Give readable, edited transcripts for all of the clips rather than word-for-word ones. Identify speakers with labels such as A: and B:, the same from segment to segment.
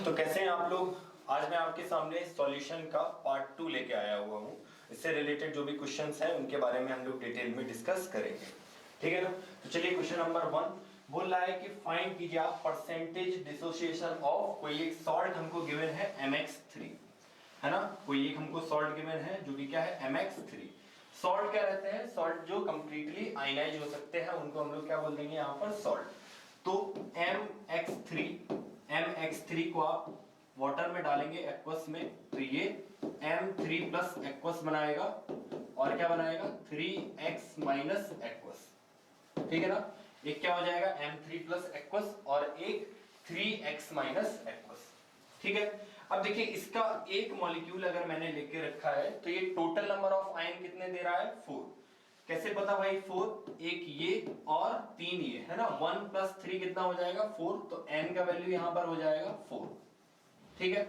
A: तो कैसे हैं आप लोग। आज मैं आपके सामने सॉल्यूशन का पार्ट 2 लेके आया हुआ हूँ। इससे रिलेटेड जो भी क्वेश्चंस हैं उनके बारे में हम लोग डिटेल में डिस्कस करेंगे, ठीक है ना। तो चलिए क्वेश्चन नंबर 1 बोल रहा है कि फाइंड कीजिए आप परसेंटेज डिसोसिएशन ऑफ कोई एक सॉल्ट हमको गिवन है MX3, है ना। कोई एक हमको सॉल्ट गिवन है जो कि क्या है MX3। सॉल्ट क्या रहते हैं, सॉल्ट जो कंप्लीटली आयनाइज हो सकते हैं उनको हम लोग क्या बोल देंगे यहाँ पर सॉल्ट। तो MX3 को आप वाटर में डालेंगे एक्वस में, तो ये M3 प्लस एक्वस बनाएगा और क्या बनाएगा 3x माइनस एक्वस, ठीक है ना। एक क्या हो जाएगा M3 प्लस एक्वस और एक 3x माइनस एक्वस, ठीक है। अब देखिए इसका एक मॉलिक्यूल अगर मैंने लेके रखा है तो ये टोटल नंबर ऑफ आयन कितने दे रहा है 4। कैसे पता भाई 4, एक ये और 3 ये, है ना। 1 प्लस 3 कितना हो जाएगा 4, तो n का वैल्यू यहां पर हो जाएगा 4, ठीक है।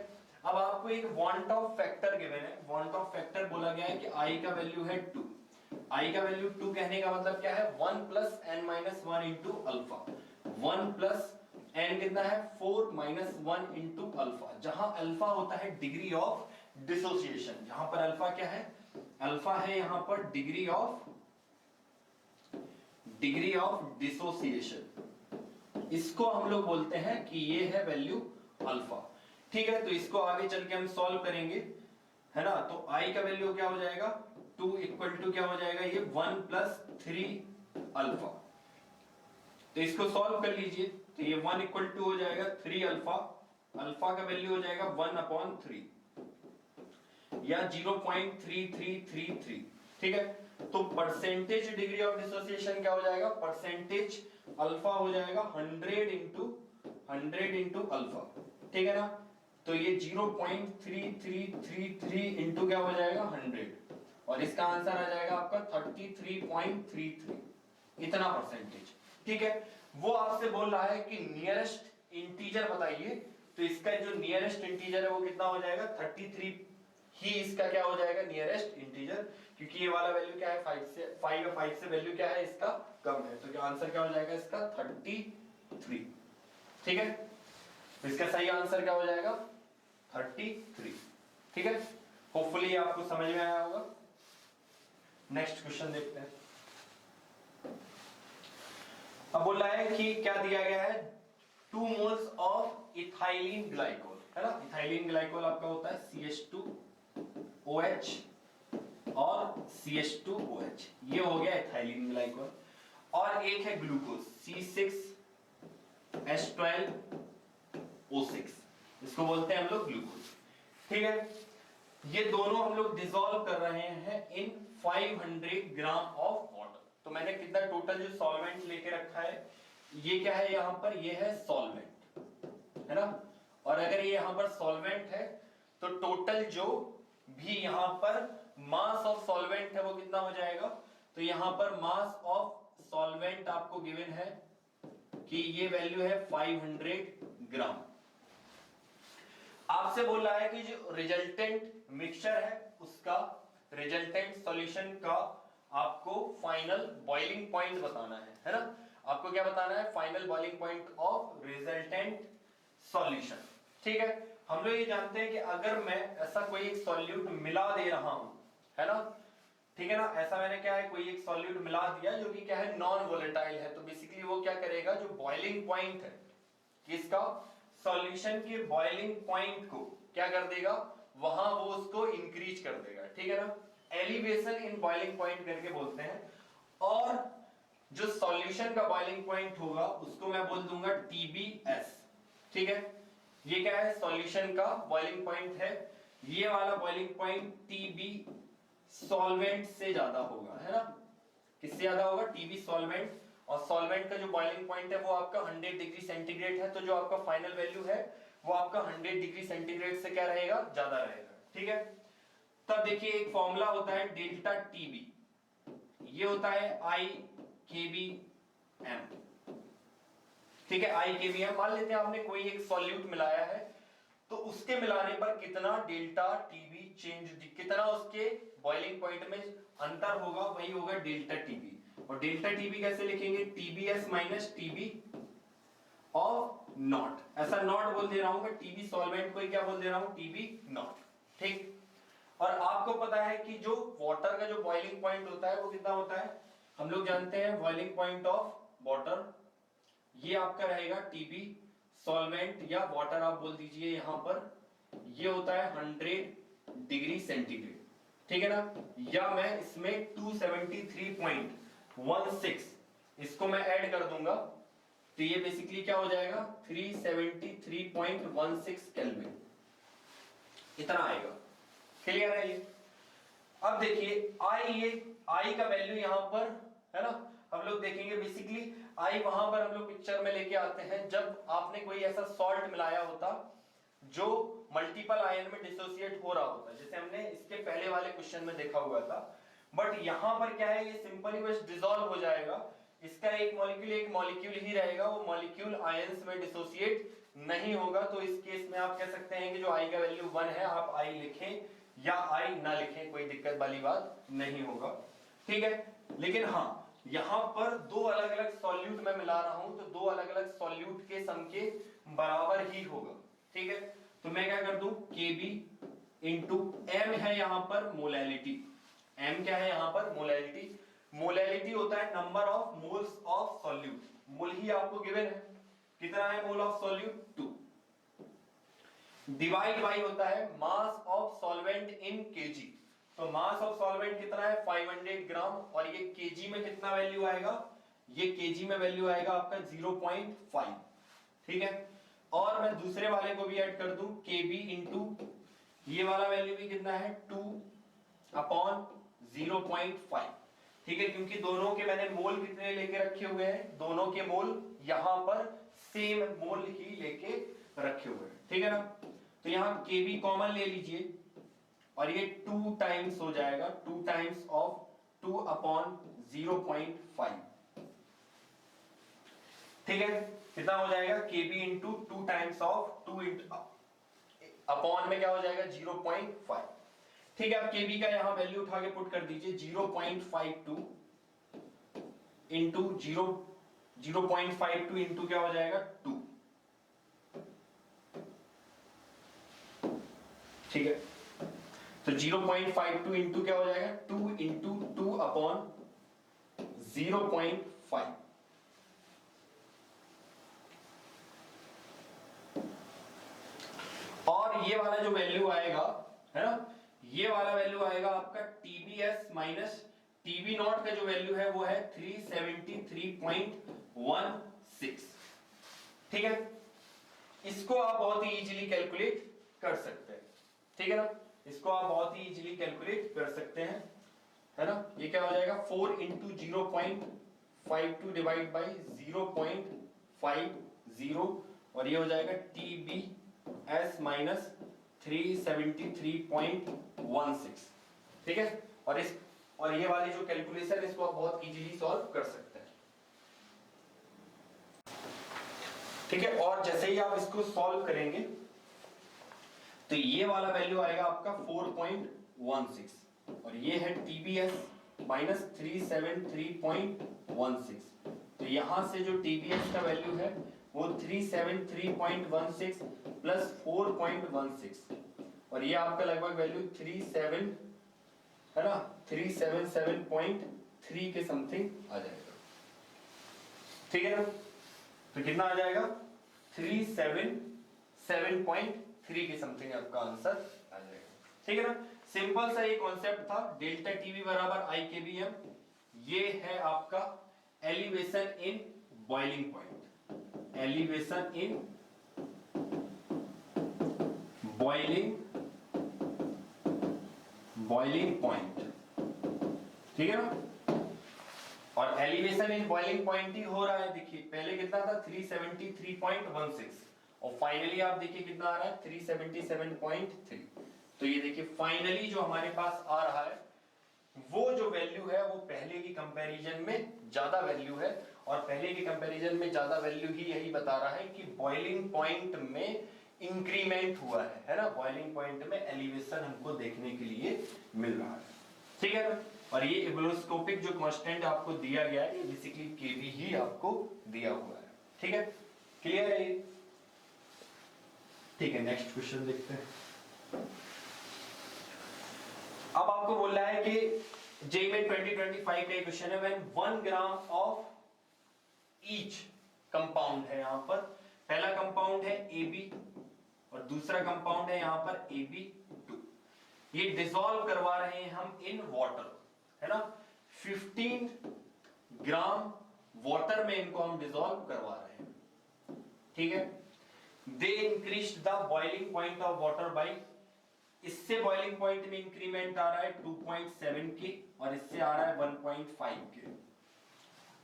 A: अब आपको एक वांट ऑफ फैक्टर गिवन है, वांट ऑफ फैक्टर बोला गया है कि i का वैल्यू है 2। i का वैल्यू 2 कहने का मतलब क्या है 1 plus n minus 1 into alpha. 1 plus n कितना है 4 माइनस 1 इंटू अल्फा, जहां अल्फा होता है डिग्री ऑफ डिसोसिएशन। यहां पर अल्फा क्या है, अल्फा है यहां पर डिग्री ऑफ डिसोसिएशन। इसको हम लोग बोलते हैं कि ये है वैल्यू अल्फा, ठीक है। तो इसको आगे चल के हम सॉल्व करेंगे, है ना। तो i का वैल्यू क्या हो जाएगा 2 इक्वल टू क्या हो जाएगा ये 1 प्लस 3 अल्फा। तो इसको सॉल्व कर लीजिए, तो ये 1 इक्वल टू हो जाएगा 3 अल्फा, अल्फा का वैल्यू हो जाएगा 1/3 या 0.3333, ठीक है। तो परसेंटेज डिग्री ऑफ डिसोसिएशन क्या हो जाएगा, परसेंटेज अल्फा हो जाएगा 100 इंटू अल्फा, ठीक है ना। तो ये 0.3333 इंटू क्या हो जाएगा 100 और इसका आंसर आ जाएगा आपका 33.33, इतना परसेंटेज, ठीक है। वो आपसे बोल रहा है कि नियरेस्ट इंटीजर बताइए, तो इसका जो नियरेस्ट इंटीजर है वो कितना हो जाएगा 33 ही इसका क्या हो जाएगा नियरेस्ट इंटीजर, क्योंकि ये वाला वैल्यू क्या है 5 से वैल्यू क्या है इसका कम है, तो क्या आंसर क्या हो जाएगा इसका 33, ठीक है। तो इसका सही आंसर क्या हो जाएगा 33, ठीक है। होपफुली आपको समझ में आया होगा। नेक्स्ट क्वेश्चन देखते हैं। अब बोल रहा है कि क्या दिया गया है 2 मोल्स ऑफ इथाइलिन ग्लाइकोल, है ना। इथाइलिन ग्लाइकोल आपका होता है CH2OH और CH2OH, ये हो गया इथाइलिन ग्लाइकोल। और एक है ग्लूकोज C6H12O6, इसको बोलते हैं हम लोग ग्लूकोज, ठीक है। ये दोनों हम लोग डिसॉल्व कर रहे हैं इन 500 ग्राम ऑफ वाटर। तो मैंने कितना टोटल जो सॉल्वेंट लेके रखा है, ये क्या है यहां पर, ये है सॉल्वेंट, है ना। और अगर ये यहां पर सॉल्वेंट है तो टोटल जो भी यहां पर मास ऑफ सॉल्वेंट है वो कितना हो जाएगा, तो यहां पर मास ऑफ सॉल्वेंट आपको गिवन है कि ये वैल्यू है 500 ग्राम। आपसे बोल रहा है कि जो रिजल्टेंट मिक्सचर है उसका, रिजल्टेंट सॉल्यूशन का आपको फाइनल बॉइलिंग पॉइंट बताना है ना। आपको क्या बताना है, final boiling point of resultant solution, ठीक है। हम लोग ये जानते हैं कि अगर मैं ऐसा कोई एक सॉल्यूट मिला दे रहा हूं, है ना, ठीक है ना। ऐसा मैंने क्या है कोई एक सॉल्यूट मिला दिया जो कि क्या है नॉन वोलेटाइल है, तो बेसिकली वो क्या करेगा, जो बॉइलिंग पॉइंट है किसका, सॉल्यूशन के बॉइलिंग पॉइंट को क्या कर देगा, वहां वो उसको इंक्रीज कर देगा, ठीक है ना। एलिवेशन इन बॉइलिंग पॉइंट करके बोलते हैं। और जो सॉल्यूशन का बॉइलिंग पॉइंट होगा उसको मैं बोल दूंगा TBS, ठीक है। ये क्या है, सॉल्यूशन का बॉइलिंग पॉइंट है। ये वाला बॉइलिंग पॉइंट TB सॉल्वेंट से ज्यादा होगा, है ना। किससे ज्यादा होगा, TB सॉल्वेंट। और सॉल्वेंट का जो बॉइलिंग पॉइंट है वो आपका 100 डिग्री सेंटीग्रेड है, तो जो आपका फाइनल वैल्यू है वो आपका 100 डिग्री सेंटीग्रेड से क्या रहेगा, ज्यादा रहेगा, ठीक है। तब देखिए एक फॉर्मूला होता है डेल्टा TB, ये होता है IKBM, ठीक है। IKBM मान लेते हैं आपने कोई एक सॉल्यूट मिलाया है, तो उसके मिलाने पर कितना डेल्टा TB चेंज, कितना उसके बॉइलिंग पॉइंट में अंतर होगा, वही होगा डेल्टा TB। और डेल्टा TB कैसे लिखेंगे, TBS minus TB of not, ऐसा नॉट बोल दे रहा हूं मैं, टीबी सॉल्वेंट को ही क्या बोल दे रहा हूं, टीबी नॉट, ठीक। और आपको पता है कि जो वाटर का जो बॉइलिंग पॉइंट होता है वो कितना होता है, हम लोग जानते हैं बॉइलिंग पॉइंट ऑफ वाटर, ये आपका रहेगा टीबी सॉल्वेंट या वाटर आप बोल दीजिए यहां पर, ये होता है 100 डिग्री सेंटीग्रेड, ठीक है ना। या मैं इसमें 273.16 इसको मैं ऐड कर दूंगा तो ये बेसिकली क्या हो जाएगा 373.16 केल्विन, इतना आएगा। क्लियर है ये। अब देखिए आई, ये आई का वैल्यू यहां पर है ना, हम लोग देखेंगे बेसिकली आई वहां पर हम लोग पिक्चर में लेके आते हैं जब आपने कोई ऐसा सॉल्ट मिलाया होता जो मल्टीपल आयन में डिसोसिएट हो रहा होता है, जैसे हमने इसके पहले वाले क्वेश्चन में देखा हुआ था। बट यहां पर क्या है, ये सिंपली बस डिसॉल्व हो जाएगा, इसका एक मॉलिक्यूल ही रहेगा, वो मॉलिक्यूल आयंस में डिसोसिएट नहीं होगा। तो इस केस में आप कह सकते हैं कि जो आई का वैल्यू 1 है, आप आई लिखें या आई ना लिखें, कोई दिक्कत वाली बात नहीं होगा, ठीक है। लेकिन हाँ, यहां पर दो अलग अलग सॉल्यूट मैं मिला रहा हूं, तो दो अलग अलग सॉल्यूट के सम के बराबर ही होगा, ठीक है। तो मैं क्या कर दूं, Kb इंटू m है यहां पर मोलैलिटी, m क्या है यहां पर मोलैलिटी, मोलैलिटी होता है number of moles of solute, mole ही आपको गिवन है, कितना है mole of solute 2, divide by होता है mass of solvent in KG, तो मास ऑफ सॉल्वेंट कितना है 500 ग्राम, और ये केजी में कितना वैल्यू आएगा, ये केजी में वैल्यू आएगा आपका 0.5, ठीक है। और मैं दूसरे वाले को भी ऐड कर दूं Kb इंटू ये वाला वैल्यू भी कितना है 2/0.5, ठीक है, क्योंकि दोनों के मैंने मोल कितने लेके रखे हुए हैं, दोनों के मोल यहां पर सेम मोल ही लेके रखे हुए हैं, ठीक है ना। तो यहां Kb कॉमन ले लीजिए और ये 2 टाइम्स हो जाएगा, 2 टाइम्स ऑफ 2/0.5, ठीक है, कितना हो जाएगा Kb into 2 times of 2 upon में क्या हो जाएगा 0.5, ठीक है। अब Kb का यहां वैल्यू उठा के पुट कर दीजिए 0.52 इंटू 0.52 इंटू क्या हो जाएगा 2, ठीक है। तो 0.52 इंटू क्या हो जाएगा 2 इंटू 2 अपॉन 0.5, और ये वाला जो वैल्यू आएगा है ना, ये वाला वैल्यू आएगा आपका TbS माइनस Tb नॉट का जो वैल्यू है वो है 373.16, ठीक है। इसको आप बहुत ही इजीली कैलकुलेट कर सकते हैं, ठीक है ना, इसको आप बहुत ही इजीली कैलकुलेट कर सकते हैं, है ना। ये क्या हो जाएगा 4 इंटू 0.52 डिवाइड बाई 0.50, और ये हो जाएगा TbS माइनस 373.16, ठीक है। और ये वाली जो कैलकुलेशन इसको आप बहुत इजीली सॉल्व कर सकते हैं, ठीक है। और जैसे ही आप इसको सॉल्व करेंगे तो ये वाला वैल्यू आएगा आपका 4.16, और ये है TbS माइनस 373.16, तो यहां से जो TbS का वैल्यू है वो 373.16 प्लस 4.16, और ये आपका लगभग वैल्यू 37 है ना, 377.3 के समथिंग आ जाएगा, ठीक है ना। तो कितना आ जाएगा 377.3 के समथिंग आपका आंसर आ जाएगा, ठीक है ना। सिंपल सा ये कॉन्सेप्ट था, डेल्टा टीवी बराबर IKBM, ये है आपका elevation in boiling point, elevation in boiling point, ठीक है ना। और एलिवेशन इन बॉइलिंग पॉइंट ही हो रहा है, देखिए पहले कितना था 373.16, और फाइनली आप देखिए कितना आ रहा है 377.3, तो ये देखिए फाइनली जो हमारे पास आ रहा है वो जो वैल्यू है वो पहले की कंपैरिजन में ज्यादा वैल्यू है, और पहले की कंपैरिजन में ज्यादा वैल्यू ही यही बता रहा है कि बॉइलिंग पॉइंट में इंक्रीमेंट हुआ है ना, बॉइलिंग पॉइंट में एलिवेशन हमको देखने के लिए मिल रहा है, ठीक है ना। और ये इबुलोस्कोपिक जो कांस्टेंट आपको दिया गया है ये बेसिकली Kb ही आपको दिया हुआ है, ठीक है। क्लियर है? ठीक है, नेक्स्ट क्वेश्चन देखते हैं। अब आपको बोल रहा है कि जेईई में 2025 का क्वेश्चन है, when 1 gram of each compound है, यहां पर पहला कंपाउंड है AB और दूसरा कंपाउंड है यहां पर AB2, ये डिसॉल्व करवा रहे हैं हम इन वाटर, है ना। 15 ग्राम वाटर में इनको हम डिसॉल्व करवा रहे हैं, ठीक है। They increased the boiling point of water by, इससे बॉइलिंग पॉइंट में इंक्रीमेंट आ रहा है 2.7 के और इससे आ रहा है 1.5 के।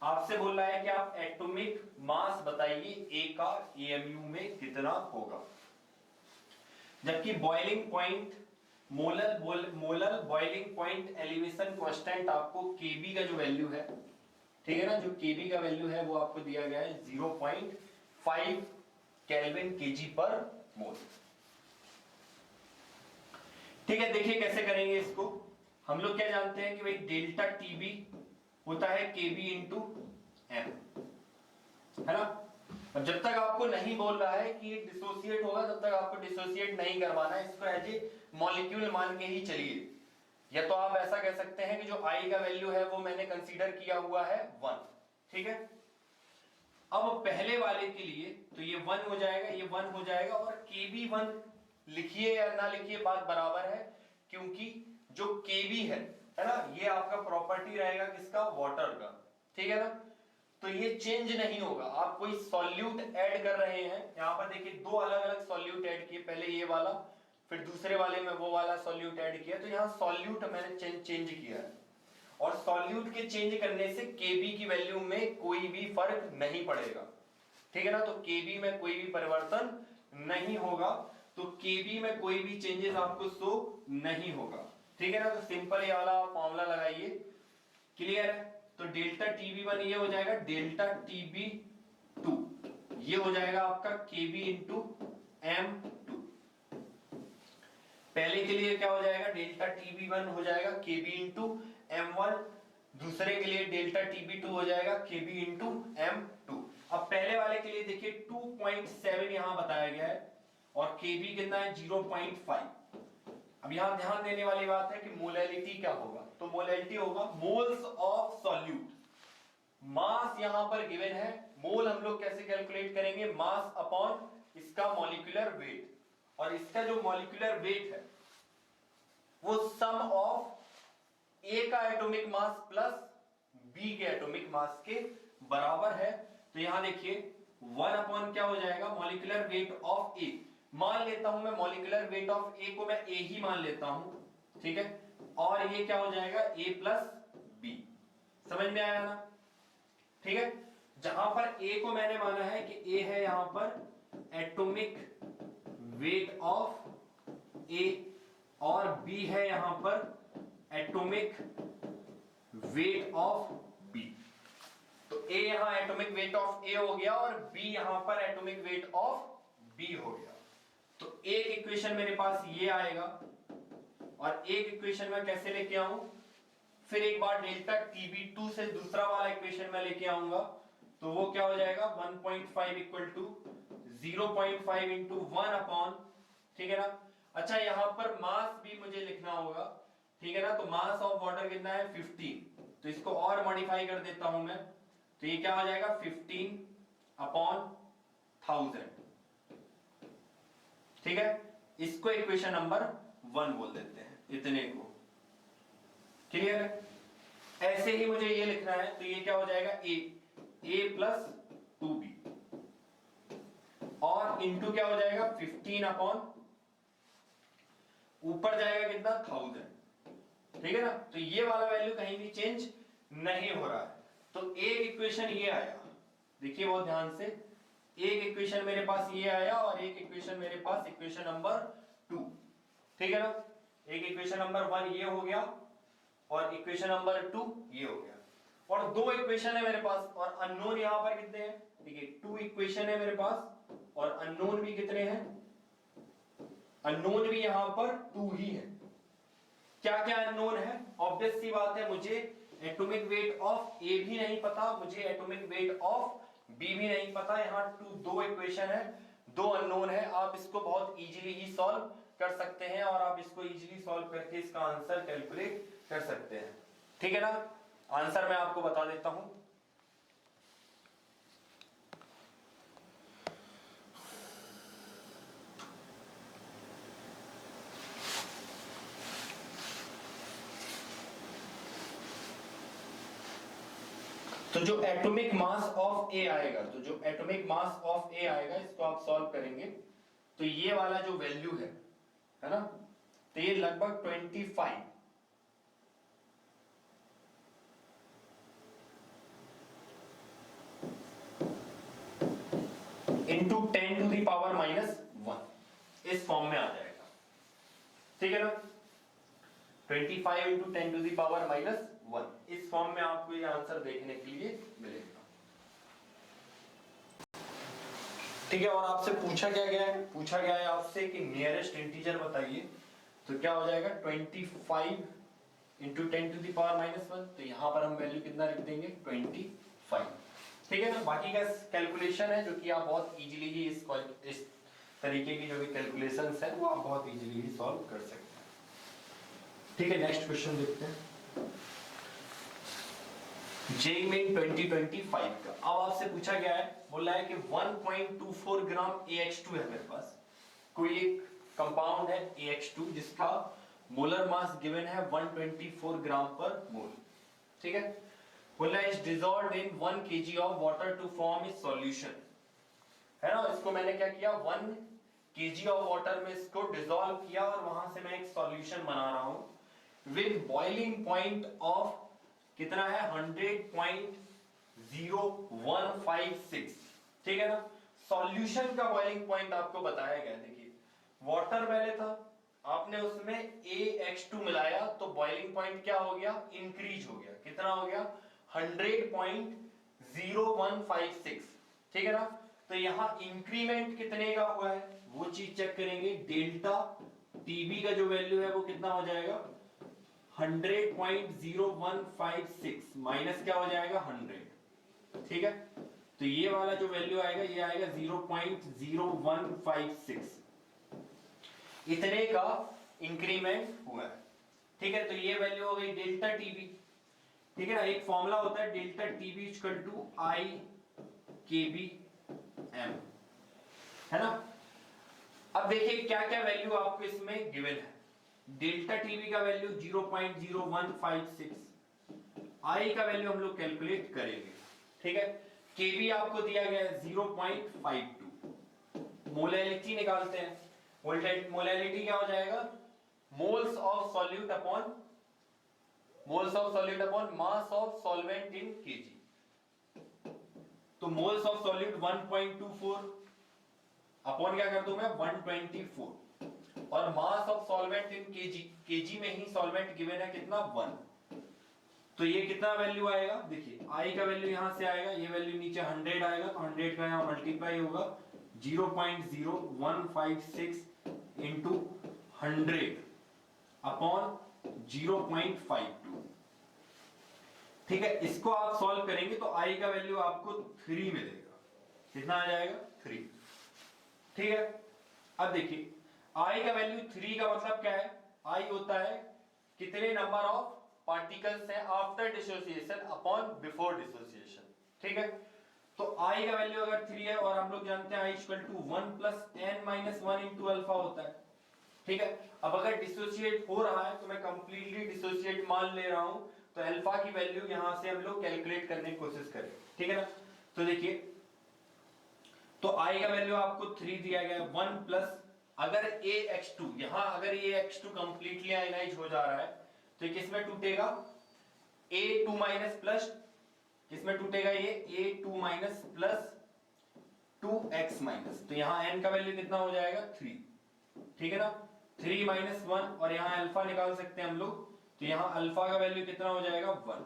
A: आपसे बोल रहा है कि आप एटॉमिक मास बताइए ए का एएमयू में कितना होगा, जबकि boiling point molar boiling point elevation constant आपको केबी का जो वैल्यू है, ठीक है ना, जो केबी का वैल्यू है वो आपको दिया गया है 0.5 केल्विन केजी पर मोल। ठीक है, देखिए कैसे करेंगे इसको। हम लोग क्या जानते हैं कि भाई डेल्टा टीबी होता है केबी इंटू एम, है ना। अब जब तक आपको नहीं बोल रहा है कि ये डिसोसिएट होगा तब तक आपको डिसोसिएट नहीं करवाना है, इसको एज ए मॉलिक्यूल मान के ही चलिए। या तो आप ऐसा कह सकते हैं कि जो आई का वैल्यू है वो मैंने कंसीडर किया हुआ है 1, ठीक है। अब पहले वाले के लिए तो ये 1 हो जाएगा, ये 1 हो जाएगा, और केबी 1 लिखिए या ना लिखिए बात बराबर है, क्योंकि जो केबी है ना, ये आपका प्रॉपर्टी रहेगा किसका, वाटर का, ठीक है ना। तो ये चेंज नहीं होगा। आप कोई सॉल्यूट ऐड कर रहे हैं, यहां पर देखिए दो अलग अलग सॉल्यूट ऐड किए, पहले ये वाला फिर दूसरे वाले में वो वाला सॉल्यूट ऐड किया, तो यहाँ सॉल्यूट मैंने चेंज किया है, और सॉल्यूट के चेंज करने से केबी की वैल्यू में कोई भी फर्क नहीं पड़ेगा, ठीक है ना। तो केबी में कोई भी परिवर्तन नहीं होगा, तो केबी में कोई भी चेंजेस आपको शो नहीं होगा, ठीक है ना। तो सिंपल ये वाला फॉर्मूला लगाइए, क्लियर है। तो डेल्टा टीबी1 ये हो जाएगा डेल्टा टीबी2, ये हो जाएगा आपका केबी इंटू M2। पहले के लिए क्या हो जाएगा, डेल्टा टीबी1 हो जाएगा केबी इंटू M1, दूसरे के लिए डेल्टा टीबी2 हो जाएगा केबी इंटू M2। अब पहले वाले के लिए देखिए 2.7 यहां बताया गया है और केबी कितना है 0.5। अब यहां ध्यान देने वाली बात है कि मोलैलिटी क्या होगा, तो मोलैलिटी होगा मोल्स ऑफ सॉल्यूट। मास यहां पर गिवन है, मोल हम लोग कैसे कैलकुलेट करेंगे, मास अपॉन इसका मॉलिक्यूलर वेट, और इसका जो मॉलिक्यूलर वेट है वो सम ऑफ ए का एटॉमिक मास प्लस बी के एटॉमिक मास के बराबर है। तो यहां देखिए 1 अपॉन क्या हो जाएगा, मॉलिक्यूलर वेट ऑफ ए, मान लेता हूं मैं मॉलिक्यूलर वेट ऑफ ए को मैं ए ही मान लेता हूं, ठीक है, और ये क्या हो जाएगा ए प्लस बी। समझ में आया ना, ठीक है। जहां पर ए को मैंने माना है कि ए है यहां पर एटॉमिक वेट ऑफ ए, और बी है यहां पर एटॉमिक वेट ऑफ बी। तो ए यहां एटॉमिक वेट ऑफ ए हो गया और बी यहां पर एटॉमिक वेट ऑफ बी हो गया। तो एक इक्वेशन मेरे पास ये आएगा, और एक इक्वेशन मैं कैसे लेके आऊं, फिर एक बार डेल्टा TB2 से दूसरा वाला इक्वेशन मैं लेके आऊंगा, तो वो क्या हो जाएगा 1.5 इक्वल टू 0.5 इंटू 1 अपॉन, ठीक है ना। अच्छा यहां पर मास भी मुझे लिखना होगा, ठीक है ना। तो मास ऑफ वाटर कितना है 15, तो इसको और मॉडिफाई कर देता हूं मैं, तो ये क्या हो जाएगा 15 अपॉन 1000, ठीक है। इसको इक्वेशन नंबर 1 बोल देते हैं, इतने को, क्लियर है। ऐसे ही मुझे ये लिखना है, तो ये क्या हो जाएगा a प्लस 2b, और इंटू क्या हो जाएगा 15 अपॉन ऊपर जाएगा कितना 1000, ठीक है ना। तो ये वाला वैल्यू कहीं भी चेंज नहीं हो रहा है। तो एक इक्वेशन ये आया, देखिए बहुत ध्यान से, एक इक्वेशन मेरे पास ये आया और एक इक्वेशन मेरे पास इक्वेशन नंबर 2, ठीक है ना। एक इक्वेशन नंबर 1 ये हो गया और इक्वेशन नंबर 2 ये हो गया, और दो इक्वेशन है मेरे पास, और अननोन यहां पर कितने हैं, देखिए 2 इक्वेशन है मेरे पास और अननोन भी कितने हैं, अननोन भी यहां पर 2 ही है। क्या क्या अननोन है, ऑब्वियस सी बात है, मुझे एटॉमिक वेट ऑफ ए भी नहीं पता, मुझे एटॉमिक वेट ऑफ बी भी नहीं पता, यहाँ दो इक्वेशन है, दो अननोन है, आप इसको बहुत इजीली ही सॉल्व कर सकते हैं और आप इसको इजीली सॉल्व करके इसका आंसर कैलकुलेट कर सकते हैं। ठीक है ना, आंसर मैं आपको बता देता हूं। तो जो एटॉमिक मास ऑफ ए आएगा, तो जो एटॉमिक मास ऑफ ए आएगा, इसको आप सॉल्व करेंगे तो ये वाला जो वैल्यू है ना, तो ये लगभग 25 इंटू 10 टू द पावर -1 इस फॉर्म में आ जाएगा। ठीक है ना, 25 इंटू 10 टू द पावर -1 इस फॉर्म में आपको ये आंसर देखने के लिए मिलेगा। ठीक है, और आपसे पूछा क्या गया है, पूछा गया है आपसे कि नियरेस्ट इंटीजर बताइए, तो क्या हो जाएगा 25 इंटू 10 टू द पावर -1, तो यहां पर हम वैल्यू कितना लिख देंगे 25। ठीक है ना, बाकी का कैलकुलेशन है जो कि आप बहुत इजीली ही इस तरीके की जो भी कैलकुलेशंस है वो आप बहुत इजीली ही सॉल्व कर सकते हैं। ठीक है, नेक्स्ट क्वेश्चन देखते हैं, जेईई मेन 2025 का। अब आपसे पूछा गया है, बोला है कि 1.24 ग्राम AX2 है मेरे पास, कोई एक कंपाउंड है AX2 जिसका मोलर मास गिवन है 124 ग्राम पर मोल। ठीक है, बोला है is dissolved in 1 kg of water to form a solution, है ना। इसको मैंने क्या किया, 1 kg ऑफ वाटर में इसको डिसॉल्व किया और वहां से मैं एक सॉल्यूशन बना रहा हूं विद बॉइलिंग पॉइंट ऑफ कितना है 100.0156। ठीक है ना, सॉल्यूशन का बॉइलिंग पॉइंट आपको बताया गया। देखिए वाटर पहले था, आपने उसमें AX2 मिलाया तो बॉइलिंग पॉइंट क्या हो गया, इंक्रीज हो गया, कितना हो गया 100.0156। ठीक है ना, तो यहां इंक्रीमेंट कितने का हुआ है वो चीज चेक करेंगे। डेल्टा टीबी का जो वैल्यू है वो कितना हो जाएगा 100.0156 माइनस क्या हो जाएगा 100। ठीक है, तो ये वाला जो वैल्यू आएगा ये आएगा 0.0156, इतने का इंक्रीमेंट हुआ है। ठीक है, तो ये वैल्यू हो गई डेल्टा टीबी। ठीक है ना, एक फॉर्मूला होता है delta TB equal to I KB M, है ना। अब देखिए क्या क्या वैल्यू आपको इसमें गिवन है। डेल्टा टीबी का वैल्यू 0.0156, आई का वैल्यू हम लोग कैलकुलेट करेंगे। ठीक है, केबी आपको दिया गया है 0.52, मोलैलिटी निकालते हैं। मोलैलिटी क्या हो जाएगा, moles of solute upon mass of solvent in KG. तो मोल्स ऑफ सॉल्यूट 1.24 अपॉन क्या कर दूं मैं 124, और मास ऑफ सॉल्वेंट इन केजी में ही सॉल्वेंट गिवन है कितना 1, तो ये कितना वैल्यू आएगा। देखिए आई का वैल्यू यहां से आएगा, ये वैल्यू नीचे 100 आएगा, तो 100 का यहां मल्टीप्लाई होगा 0.0156 इंटू 100 अपॉन 0.52। ठीक है, इसको आप सॉल्व करेंगे तो आई का वैल्यू आपको 3 मिलेगा, कितना आ जाएगा 3। ठीक है, अब देखिए आई का वैल्यू 3 का मतलब क्या है, आई होता है कितने नंबर ऑफ पार्टिकल्स हैं after dissociation upon before dissociation. ठीक है, तो आई का वैल्यू अगर 3 है और हम लोग जानते हैं I equal to 1 plus n minus 1 into alpha होता है। ठीक है, अब अगर डिसोसिएट हो रहा है तो मैं कंप्लीटली डिसोसिएट मान ले रहा हूं, तो अल्फा की वैल्यू यहां से हम लोग कैलकुलेट करने की कोशिश करें। ठीक है ना, तो देखिए तो आई का वैल्यू आपको 3 दिया गया है, 1 प्लस अगर AX2 यहां अगर AX2 कंप्लीटली आयनाइज हो जा रहा है तो किसमें टूटेगा A2 माइनस प्लस, किसमें टूटेगा ये A2 minus plus 2x minus, तो यहां n का वैल्यू कितना हो जाएगा 3। ठीक है ना, 3 माइनस 1, और यहां अल्फा निकाल सकते हैं हम लोग, तो यहां अल्फा का वैल्यू कितना हो जाएगा 1।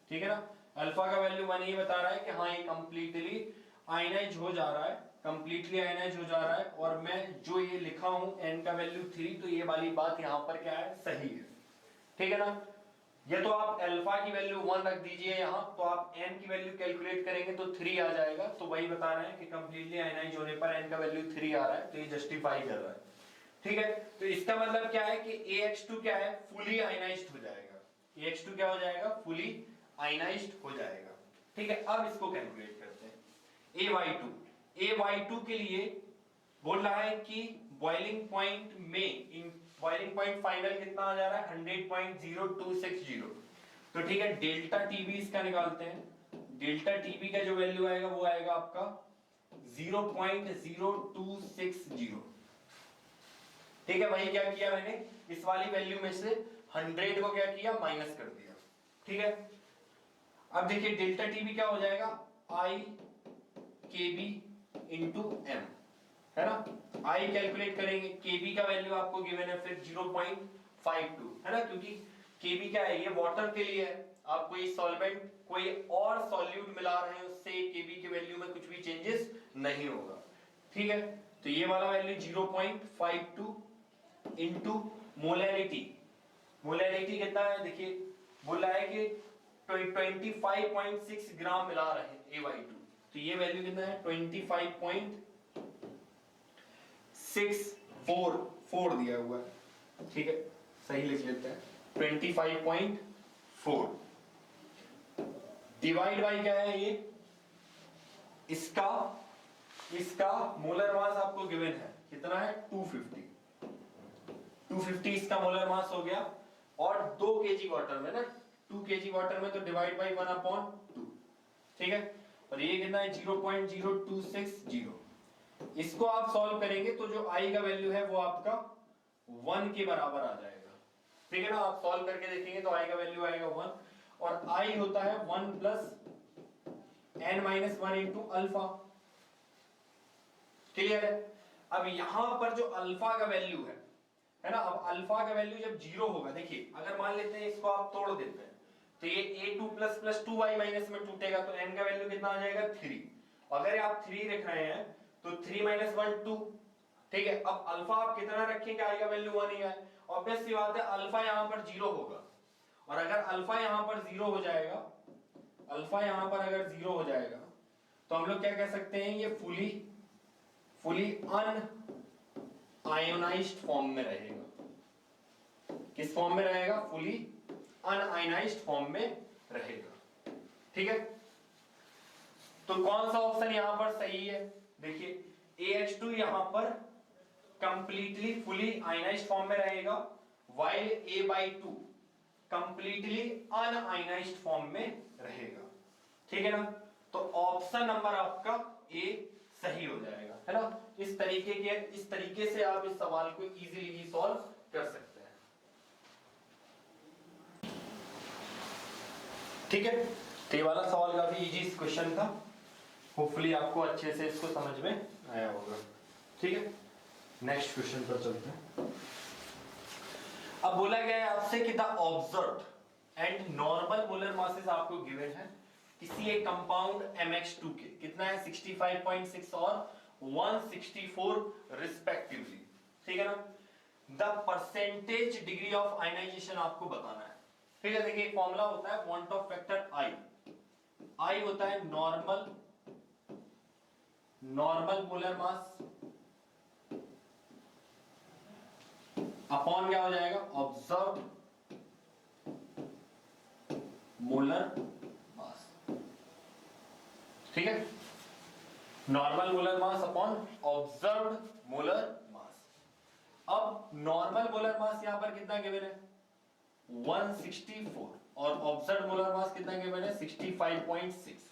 A: ठीक है ना, अल्फा का वैल्यू 1 ये बता रहा है कि हाँ ये कंप्लीटली आयनाइज हो जा रहा है, कंप्लीटली आयनाइज हो जा रहा है, और मैं जो ये लिखा हूं n का वैल्यू 3, तो ये वाली बात यहां पर क्या है सही है। ठीक है ना, या तो आप अल्फा की वैल्यू 1 रख दीजिए यहाँ, तो आप n की वैल्यू कैलकुलेट करेंगे तो 3 आ जाएगा। तो वही बता रहे हैं कि कंप्लीटली आयनाइज होने पर n का वैल्यू 3 आ रहा है, तो ये जस्टिफाई कर रहा है। ठीक है, तो इसका मतलब क्या है कि AX2 क्या है, फुली आयनाइज्ड हो जाएगा। AX2 क्या हो जाएगा, फुली आयनाइज्ड हो जाएगा। ठीक है, अब इसको कैलकुलेट करते हैं। AY2 के लिए बोल रहा है कि बॉइलिंग पॉइंट में इन बॉइलिंग पॉइंट फाइनल कितना आ जा रहा है, 100.0260। तो ठीक है, डेल्टा टीबी इसका निकालते हैं। डेल्टा टीबी का जो वैल्यू आएगा वो आएगा आपका 0.0260। ठीक है, वही क्या किया मैंने, इस वाली वैल्यू में से 100 को क्या किया, माइनस कर दिया। ठीक है, अब देखिए डेल्टा टीबी क्या हो जाएगा, आई केबी इंटू एम, है ना। आई कैलकुलेट करेंगे, केबी का वैल्यू आपको गिवन है फिर 0.52, है ना, क्योंकि केबी क्या है, ये वाटर के लिए है। आप कोई सॉल्वेंट कोई और सॉल्यूट मिला रहे हैं, उससे केबी की वैल्यू में कुछ भी चेंजेस नहीं होगा। ठीक है, तो ये वाला वैल्यू 0.52 इंटू मोलैरिटी। मोलैरिटी कितना है, देखिए बोल रहा है कि 25.6 ग्राम मिला रहे हैं AY2, तो ये वैल्यू कितना है, 25.644 दिया हुआ है। ठीक है, सही लिख लेते हैं, 25.4 डिवाइड बाई क्या है ये, इसका मोलर मास आपको गिवन है कितना है, 250 इसका मोलर मास हो गया। और 2 kg वाटर में ना, 2 kg वाटर में तो डिवाइड बाई 1/2। ठीक है, और ये कितना है, 0.0260। इसको आप सॉल्व करेंगे तो जो आई का वैल्यू है वो आपका 1 के बराबर आ जाएगा। ठीक है ना, आप सॉल्व करके देखेंगे तो आई का वैल्यू आएगा 1, और आई होता है 1 plus n-1 into alpha. Clear है। अब यहां पर जो अल्फा का वैल्यू है ना, अब अल्फा का वैल्यू जब 0 होगा, देखिए अगर मान लेते हैं इसको आप तोड़ देते हैं तो ये a2 plus plus 2y minus में टूटेगा, तो n का वैल्यू कितना आ जाएगा, 3। अगर आप 3 रख रहे हैं तो 3 - 1 2। ठीक है, अब अल्फा आप कितना रखेंगे, आई का वैल्यू 1 ही है। ऑब्वियस सी बात है, अल्फा यहां पर 0 होगा, और अगर अल्फा यहां पर 0 हो जाएगा, अल्फा यहां पर अगर 0 हो जाएगा तो हम लोग क्या कह सकते हैं, ये फुली अनआयोनाइज्ड फॉर्म में रहेगा। किस फॉर्म में रहेगा, फुली अनआयोनाइज्ड फॉर्म में रहेगा। ठीक है, तो कौन सा ऑप्शन यहां पर सही है, देखिए AH2 यहां पर कंप्लीटली फुली आयनाइज्ड फॉर्म में रहेगा, while A/2 completely unionised form में रहेगा। ठीक है ना, तो ऑप्शन नंबर आपका ए सही हो जाएगा, है ना। इस तरीके से आप इस सवाल को इजीली भी सॉल्व कर सकते हैं। ठीक है, तो ये वाला सवाल काफी इजी क्वेश्चन था, होपफुली आपको अच्छे से इसको समझ में आया होगा। ठीक है, नेक्स्ट क्वेश्चन पर चलते हैं। अब बोला गया है आपसे कि the observed and normal molar masses आपको गिवन है किसी एक कंपाउंड MX2 के, कितना है, 65.6 और 164 रिस्पेक्टिवली। ठीक है ना, the percentage degree of ionization आपको बताना है। ठीक है, देखिए एक फॉर्मूला होता है वॉन्ट ऑफ फैक्टर आई होता है नॉर्मल मोलर मास अपॉन क्या हो जाएगा, ऑब्जर्व्ड मोलर मास। ठीक है, normal molar mass upon observed molar mass. अब नॉर्मल मोलर मास यहां पर कितना गिवन है, 164, और ऑब्जर्व्ड मोलर मास कितना गिवन है, 65.6।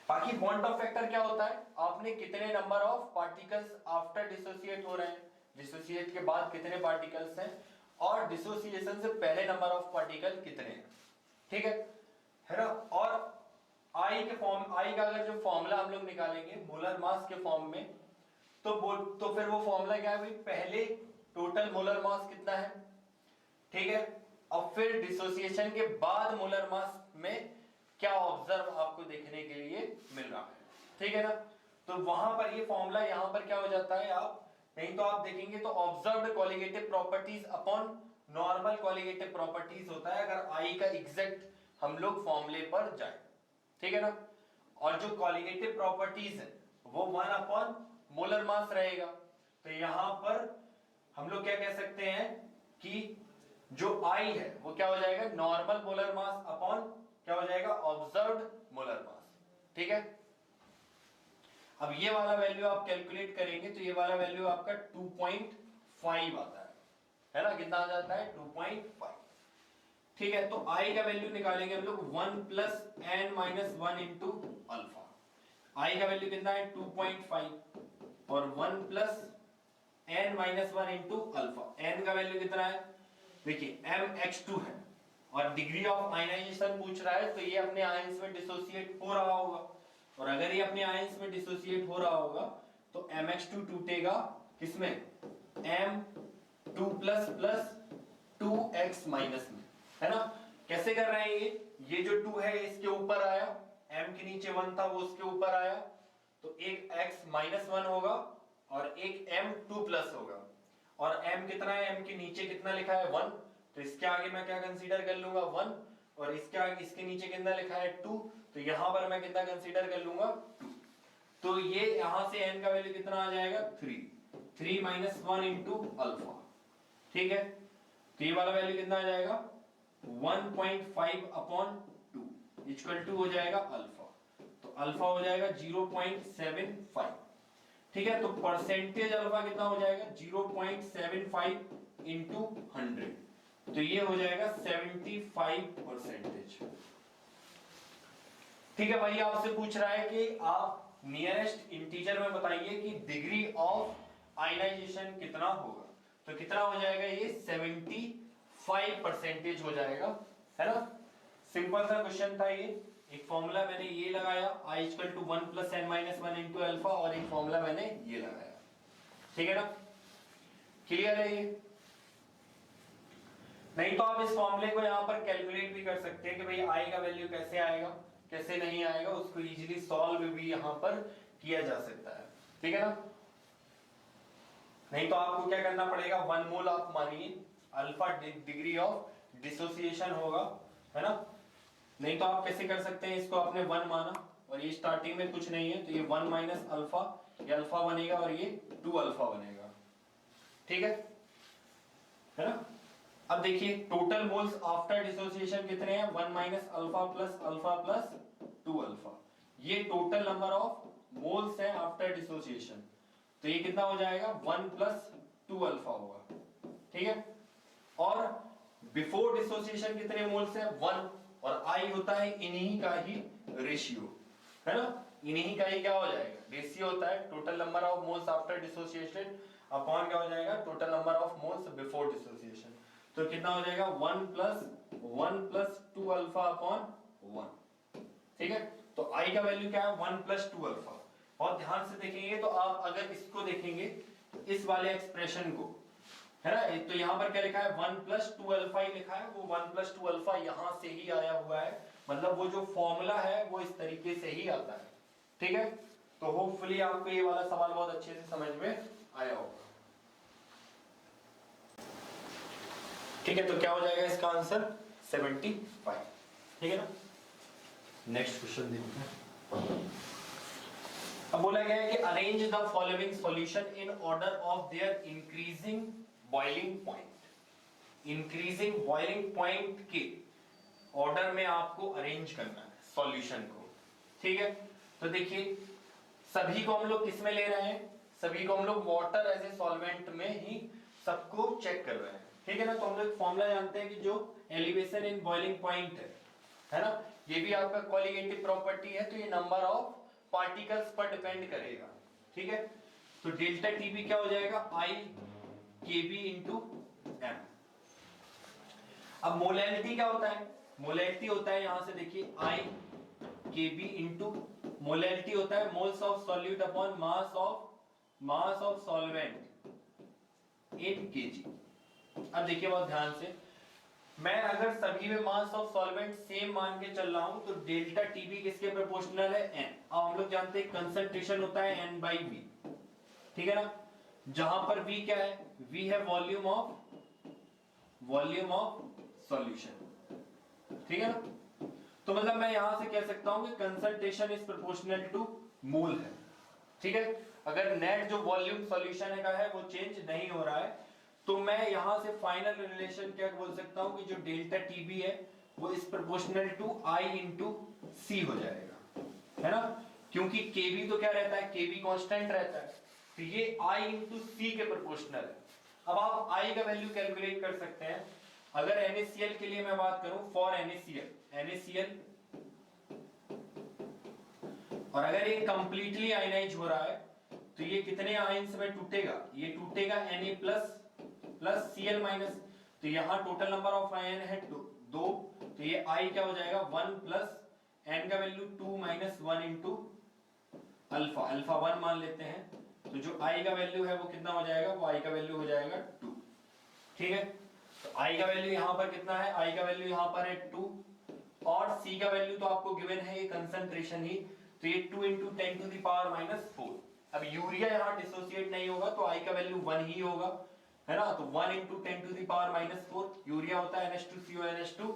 A: बाकी बॉन्ड ऑफ फैक्टर क्या होता है, आपने कितने number of particles after dissociate हो रहे हैं, डिसोसिएट के बाद कितने पार्टिकल्स हैं, और डिसोसिएशन से पहले नंबर ऑफ पार्टिकल कितने हैं। ठीक है ना, और आई का अगर जो फॉर्मूला हम लोग निकालेंगे मोलर मास के फॉर्म में, तो फिर वो फॉर्मूला क्या है भाई, पहले टोटल मोलर मास कितना है, ठीक है, और फिर डिसोसिएशन के बाद मोलर मास में क्या ऑब्जर्व आपको देखने के लिए मिल रहा है। ठीक है ना, तो वहां पर ये फॉर्मूला यहां पर क्या हो जाता है, आप नहीं तो आप देखेंगे तो observed colligative properties upon normal colligative properties होता है अगर आई का एग्जैक्ट हम लोग फॉर्मूले पर जाए, ठीक है ना। और जो कॉलिगेटिव प्रॉपर्टीज है वो 1 अपॉन मोलर मास रहेगा। तो यहां पर हम लोग क्या कह सकते हैं कि जो आई है वो क्या हो जाएगा, नॉर्मल मोलर मास अपॉन क्या हो जाएगा, ऑब्जर्व्ड मोलर मास, ठीक है। अब ये वाला वैल्यू आप कैलकुलेट करेंगे तो ये वाला वैल्यू आपका 2.5 आता है ना, कितना आ जाता है 2.5, ठीक है। तो आई का वैल्यू निकालेंगे हम लोग 1 plus N minus 1 into alpha. I का वैल्यू कितना है 2.5 और 1 plus N minus 1 into alpha. N का वैल्यू कितना है, देखिए mx2 है और डिग्री ऑफ आयनाइजेशन पूछ रहा है तो ये अपने आयंस में डिसोसिएट हो रहा होगा, और अगर ये अपने आयंस में डिसोसिएट हो रहा होगा तो mx2 टूटेगा किसमें, m2 plus plus 2x minus में, है ना। कैसे कर रहे हैं ये जो 2 है इसके ऊपर आया, m के नीचे 1 था वो उसके ऊपर आया, तो एक x माइनस 1 होगा और एक m2 प्लस होगा, और m कितना है, m के नीचे कितना लिखा है 1, तो इसके आगे मैं क्या कंसीडर कर लूंगा 1, और इसके आगे इसके नीचे कितना लिखा है 2, तो यहां पर मैं कितना कंसीडर कर लूंगा 2। तो ये यहां से n का वैल्यू कितना आ जाएगा 3 माइनस 1 इंटू अल्फा, ठीक है। तो ये वाला वैल्यू कितना आ जाएगा 1.5 अपॉन 2 इक्वल टू हो जाएगा अल्फा, तो अल्फा हो जाएगा 0.75, ठीक है। तो परसेंटेज अल्फा कितना हो जाएगा 0.75 इंटू 100, तो ये हो जाएगा 75%, ठीक है। भाई आपसे पूछ रहा है कि आप नियरेस्ट इंटीजर में बताइए कि डिग्री ऑफ आयनाइजेशन कितना होगा, तो कितना हो जाएगा ये 75% हो जाएगा, है ना। सिंपल सा क्वेश्चन था ये, एक फॉर्मूला मैंने ये लगाया I equal to 1 plus N minus 1 into alpha, और एक फॉर्मूला मैंने ये लगाया, ठीक है ना। क्लियर है ये, नहीं तो आप इस फॉर्मूले को यहां पर कैलकुलेट भी कर सकते हैं कि भाई I का वैल्यू कैसे आएगा कैसे नहीं आएगा, उसको इजीली सॉल्व भी यहां पर किया जा सकता है, ठीक है ना। नहीं तो आपको क्या करना पड़ेगा 1 मोल आप मानिए, अल्फा डिग्री ऑफ डिसोसिएशन होगा, है ना। नहीं तो आप कैसे कर सकते हैं, इसको आपने 1 माना और ये स्टार्टिंग में कुछ नहीं है तो ये 1 माइनस अल्फा, ये अल्फा बनेगा और ये 2 अल्फा बनेगा, ठीक है ना। अब देखिए टोटल मोल्स आफ्टर डिसोसिएशन कितने हैं, 1 माइनस अल्फा प्लस 2 अल्फा, ये टोटल नंबर ऑफ मोल्स है आफ्टर डिसोसिएशन, तो ये कितना हो जाएगा 1 प्लस 2 अल्फा होगा, ठीक है। और बिफोर डिसोसिएशन कितने मोल्स है 1, और I होता है इन्हीं का ही रेशियो, है ना, इन्हीं का ही क्या हो जाएगा रेशियो होता है, total number of moles after dissociation upon क्या हो जाएगा total number of moles before dissociation, तो कितना हो जाएगा 1 प्लस 2 अल्फा अपॉन 1, ठीक है। तो I का वैल्यू क्या है 1 प्लस 2 अल्फा, और ध्यान से देखेंगे तो आप अगर इसको देखेंगे इस वाले एक्सप्रेशन को, है ना, तो यहां पर क्या लिखा है 1 प्लस 2 अल्फा ही लिखा है, वो 1 प्लस 2 अल्फा यहां से ही आया हुआ है, मतलब वो जो फॉर्मूला है वो इस तरीके से ही आता है, ठीक है। तो होपफुली आपको ये वाला सवाल बहुत अच्छे से समझ में आया होगा, ठीक है। तो क्या हो जाएगा इसका आंसर 75, ठीक है ना। नेक्स्ट क्वेश्चन देखते हैं। अब बोला गया है कि arrange the following solution in order of their increasing boiling point. Increasing boiling point के ऑर्डर में आपको अरेंज करना है सॉल्यूशन को, ठीक है। तो देखिए सभी को हम लोग किस में ले रहे हैं, सभी को हम लोग वाटर एज ए सॉल्वेंट में ही सबको चेक कर रहे हैं, ठीक है ना। तो हम लोग फॉर्मूला जानते हैं कि जो एलिवेशन इन बॉइलिंग पॉइंट है ना, ये भी आपका कॉलिगेटिव प्रॉपर्टी है, तो ये नंबर ऑफ पार्टिकल्स पर डिपेंड करेगा, ठीक है। तो डेल्टा टीबी क्या हो जाएगा I केबी इंटू एम। अब मोलैलिटी क्या होता है, मोलैलिटी होता है यहां से देखिए I केबी इंटू मोलैलिटी होता है moles of solute upon mass of solvent in KG. अब देखिए बहुत ध्यान से, मैं अगर सभी में मास ऑफ सॉल्वेंट सेम मान के चल रहा हूं तो डेल्टा टीबी किसके प्रोपोर्शनल है n। अब हम लोग जानते हैं कंसंट्रेशन होता है n बाई वी, ठीक है ना, जहां पर v क्या है, v है volume of volume of solution, ठीक है ना। तो मतलब मैं यहां से कह सकता हूं कि कंसंट्रेशन इज प्रोपोर्शनल टू मोल है, ठीक है। अगर नेट जो वॉल्यूम सॉल्यूशन का है वो चेंज नहीं हो रहा है, तो मैं यहां से फाइनल रिलेशन क्या बोल सकता हूं कि जो डेल्टा टीबी है वो is proportional to I into C हो जाएगा, है ना, क्योंकि केबी तो क्या रहता है, केबी कांस्टेंट रहता है, तो ये आई इंटू सी के प्रोपोर्शनल है। अब आप आई का वैल्यू कैलकुलेट कर सकते हैं। अगर NaCl के लिए मैं बात करूं, फॉर NaCl और अगर ये कंप्लीटली आयनाइज हो रहा है तो ये कितने आयंस में टूटेगा, ये टूटेगा Na प्लस Cl माइनस, तो यहां टोटल नंबर ऑफ आयन है 2, तो ये I क्या हो जाएगा 1 प्लस n का value 2 minus 1 into alpha, alpha 1 मान लेते हैं, तो जो I का वैल्यू है वो कितना हो जाएगा, वो I का वैल्यू हो जाएगा 2, ठीक है। तो I का वैल्यू यहां पर कितना है, I का वैल्यू यहां पर है 2 और C का वैल्यू तो आपको गिवन है ये कंसंट्रेशन ही, तो ये 2 into 10 to the power minus 4। अब यूरिया यहां डिसोसिएट नहीं होगा तो I का वैल्यू 1 ही होगा, है ना, तो 1 into 10 to the power minus 4, urea होता है NH2CONH2,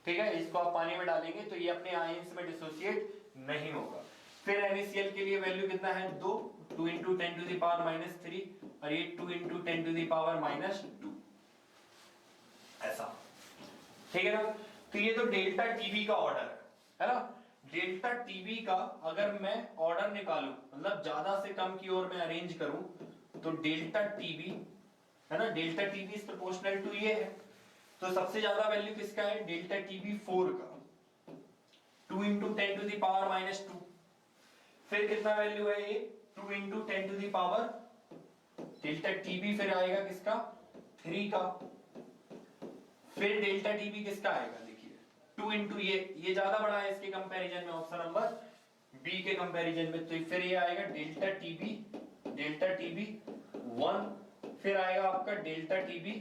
A: ठीक है। इसको आप पानी में डालेंगे तो ये अपने आयंस में डिसोसिएट नहीं होगा। फिर NaCl के लिए वैल्यू कितना है 2 into 10 to the power minus 3 और ये 2 into 10 to the power minus 2, ऐसा, ठीक है ना। तो ये तो डेल्टा टीबी का ऑर्डर है ना। डेल्टा टीबी का अगर मैं ऑर्डर निकालूं, मतलब ज्यादा से कम की ओर मैं अरेंज करूं, तो डेल्टा टीबी है ना, delta TB is proportional to ये है, तो सबसे ज्यादा वैल्यू किसका है, डेल्टा टीबी 4 का, 2 into 10 to the power minus 2। फिर कितना वैल्यू है ये 2 into 10 to the power, delta TB फिर आएगा किसका 3 का। फिर डेल्टा टीबी किसका आएगा, देखिए 2 into ये ज्यादा बड़ा है इसके कंपैरिजन में, ऑप्शन नंबर बी के कंपैरिजन में, तो फिर ये आएगा डेल्टा टीबी 1, फिर आएगा आपका डेल्टा टीबी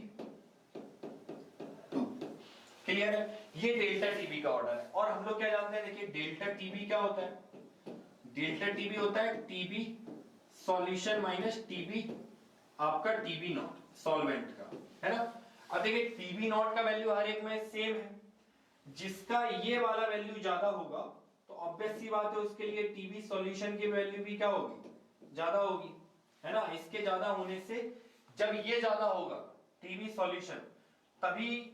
A: 2, क्लियर है। ये डेल्टा टीबी का ऑर्डर है। और हम लोग क्या जानते हैं, देखिए डेल्टा टीबी क्या होता है, डेल्टा टीबी होता है टीबी सॉल्यूशन माइनस टीबी आपका टीबी नॉट सॉल्वेंट का, है ना। अब देखिए टीबी नॉट का वैल्यू हर एक में सेम है, जिसका ये वाला वैल्यू ज्यादा होगा तो ऑब्वियस सी बात है उसके लिए टीबी सॉल्यूशन की वैल्यू भी क्या होगी, ज्यादा होगी, है ना। इसके ज्यादा होने से जब ये ज्यादा होगा टीबी सॉल्यूशन, तभी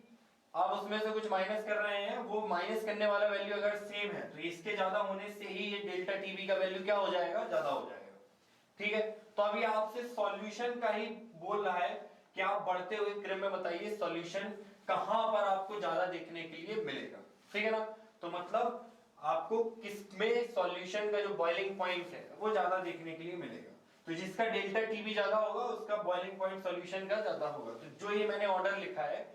A: आप उसमें से कुछ माइनस कर रहे हैं, वो माइनस करने वाला वैल्यू अगर सेम है तो इसके ज्यादा होने से ही ये डेल्टा टीबी का वैल्यू क्या हो जाएगा, ज्यादा हो जाएगा, ठीक है। तो अभी आपसे सॉल्यूशन का ही बोल रहा है कि आप बढ़ते हुए क्रम में बताइए सॉल्यूशन कहां पर आपको ज्यादा देखने के लिए मिलेगा, ठीक है ना। तो मतलब आपको किसमें सॉल्यूशन का जो बॉइलिंग पॉइंट है वो ज्यादा देखने के लिए मिलेगा, तो जिसका डेल्टा टीबी ज्यादा होगा उसका बॉइलिंग पॉइंट सॉल्यूशन का ज्यादा होगा। तो जो ये मैंने ऑर्डर लिखा है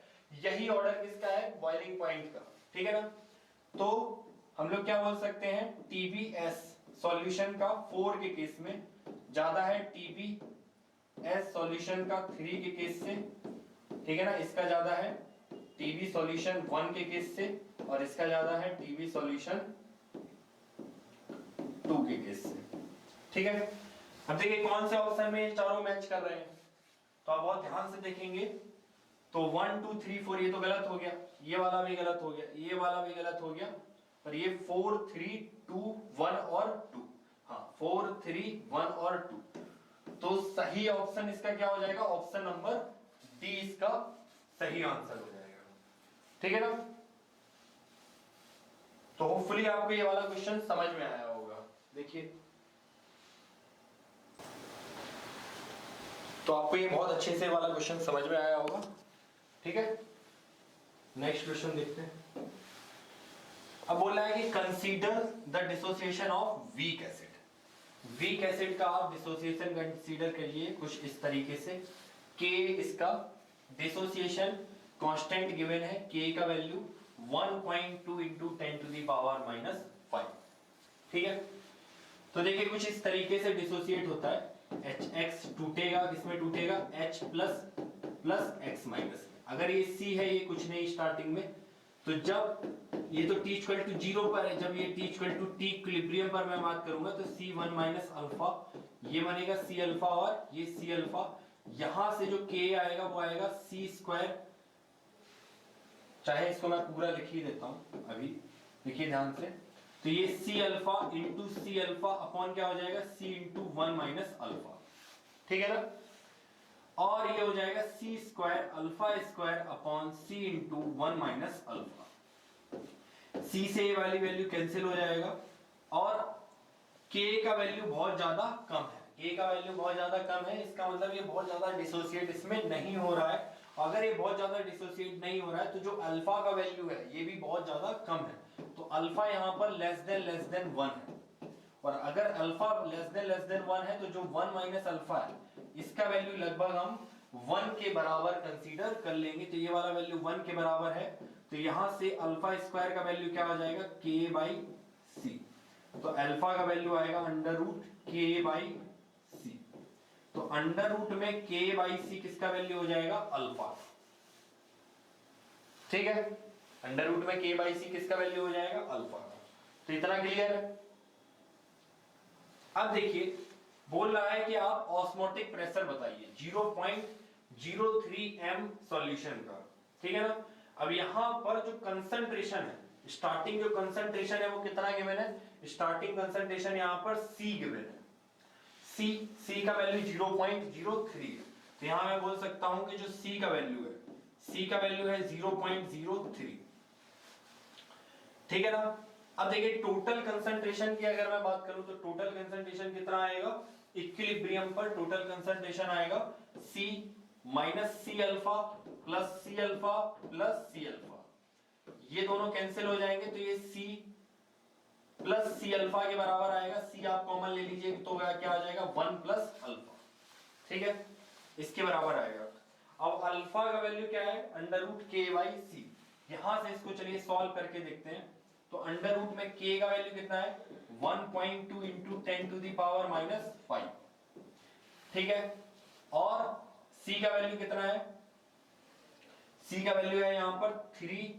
A: यही ऑर्डर किसका है, बॉइलिंग पॉइंट का, ठीक है ना। तो हम लोग क्या बोल सकते हैं, TbS सॉल्यूशन का 4 के केस में ज्यादा है TbS सॉल्यूशन का 3 के केस से, ठीक है ना। इसका ज्यादा है TB सॉल्यूशन 1 के केस से और इसका ज्यादा है TB सॉल्यूशन 2 के केस से, ठीक है। अब देखिए कौन से ऑप्शन में ये चारों मैच कर रहे हैं, तो आप बहुत ध्यान से देखेंगे। तो 1 2 3 4 ये तो गलत हो गया, ये वाला भी गलत हो गया, ये वाला भी गलत हो गया, और ये 4 3 2 1 और 2, हाँ 4 3 1 और 2, तो सही ऑप्शन इसका क्या हो जाएगा, ऑप्शन नंबर डी इसका सही आंसर हो जाएगा, ठीक है ना। तो होपफुली आपको ये वाला क्वेश्चन समझ में आया होगा। देखिए तो आपको ये बहुत अच्छे से वाला क्वेश्चन समझ में आया होगा, ठीक है। नेक्स्ट क्वेश्चन देखते हैं। अब बोल रहा है कि consider the dissociation of weak acid. Weak acid का आप डिसोसिएशन कंसीडर करिए कुछ इस तरीके से, के इसका डिसोसिएशन कांस्टेंट गिवन है, के का value 1.2 into 10 to the power minus 5, ठीक है। तो देखिए कुछ इस तरीके से डिसोसिएट होता है, HX टूटेगा, किसमें टूटेगा, H प्लस X माइनस में। अगर ये C है, ये कुछ नहीं स्टार्टिंग में, तो जब ये तो T इक्वल टू 0 पर है, जब ये T equal to T equilibrium पर मैं बात करूंगा तो C1 माइनस अल्फा ये बनेगा C अल्फा और ये C अल्फा, यहां से जो K आएगा वो आएगा C स्क्वायर चाहे इसको मैं पूरा लिख ही देता हूं अभी, देखिए ध्यान से। तो ये C alpha into C alpha upon क्या हो जाएगा, सी इंटू 1 माइनस अल्फा, ठीक है ना। और ये हो जाएगा सी स्क्वायर अल्फा स्क्वायर अपॉन सी इंटू 1 माइनस अल्फा। सी से ये वाली वैल्यू कैंसिल हो जाएगा और के का वैल्यू बहुत ज्यादा कम है, के का वैल्यू बहुत ज्यादा कम है, इसका मतलब ये बहुत ज्यादा डिसोसिएट इसमें नहीं हो रहा है। अगर ये बहुत ज्यादा डिसोसिएट नहीं हो रहा है तो जो अल्फा का वैल्यू है ये भी बहुत ज्यादा कम है, तो अल्फा यहाँ पर लेस देन 1 है। और अगर अल्फा लेस देन 1 है तो जो 1 माइनस अल्फा है इसका वैल्यू लगभग हम 1 के बराबर कंसीडर कर लेंगे। तो ये वाला वैल्यू 1 के बराबर है, तो यहां से अल्फा स्क्वायर का वैल्यू क्या हो जाएगा, के बाई सी। तो अल्फा का वैल्यू आएगा अंडर रूट के बाई सी। तो अंडर रूट में के बाई सी किसका वैल्यू हो जाएगा, अल्फा, ठीक है। अंडर रूट में के बाई सी किसका वैल्यू हो जाएगा, अल्फा का। तो इतना क्लियर है। अब देखिए बोल रहा है कि आप ऑस्मोटिक प्रेशर बताइए 0.03 m सॉल्यूशन का, ठीक है ना। अब यहां पर जो कंसंट्रेशन है, स्टार्टिंग जो कंसंट्रेशन है वो कितना गिवन है, स्टार्टिंग कंसंट्रेशन यहां पर C गिवन है। C का वैल्यू 0.03 है, तो यहां मैं बोल सकता हूं कि जो C का वैल्यू है, C का वैल्यू है 0.03, ठीक है ना। अब देखिए टोटल कंसंट्रेशन की अगर मैं बात करूं तो टोटल कंसंट्रेशन कितना आएगा, इक्विलिब्रियम पर टोटल कंसंट्रेशन आएगा C minus C alpha plus C alpha plus C alpha, ये दोनों कैंसिल हो जाएंगे तो ये C प्लस सी अल्फा के बराबर आएगा। C आप कॉमन ले लीजिए तो क्या आ जाएगा 1 प्लस अल्फा, ठीक है, इसके बराबर आएगा। अब अल्फा का वैल्यू क्या है, अंडर रूट के बाई सी। यहां से इसको चलिए सॉल्व करके देखते हैं। तो अंडर रूट में k का वैल्यू कितना है 1.2 into 10 to the power minus 5, ठीक है। और c का वैल्यू कितना है, c का वैल्यू है यहां पर 3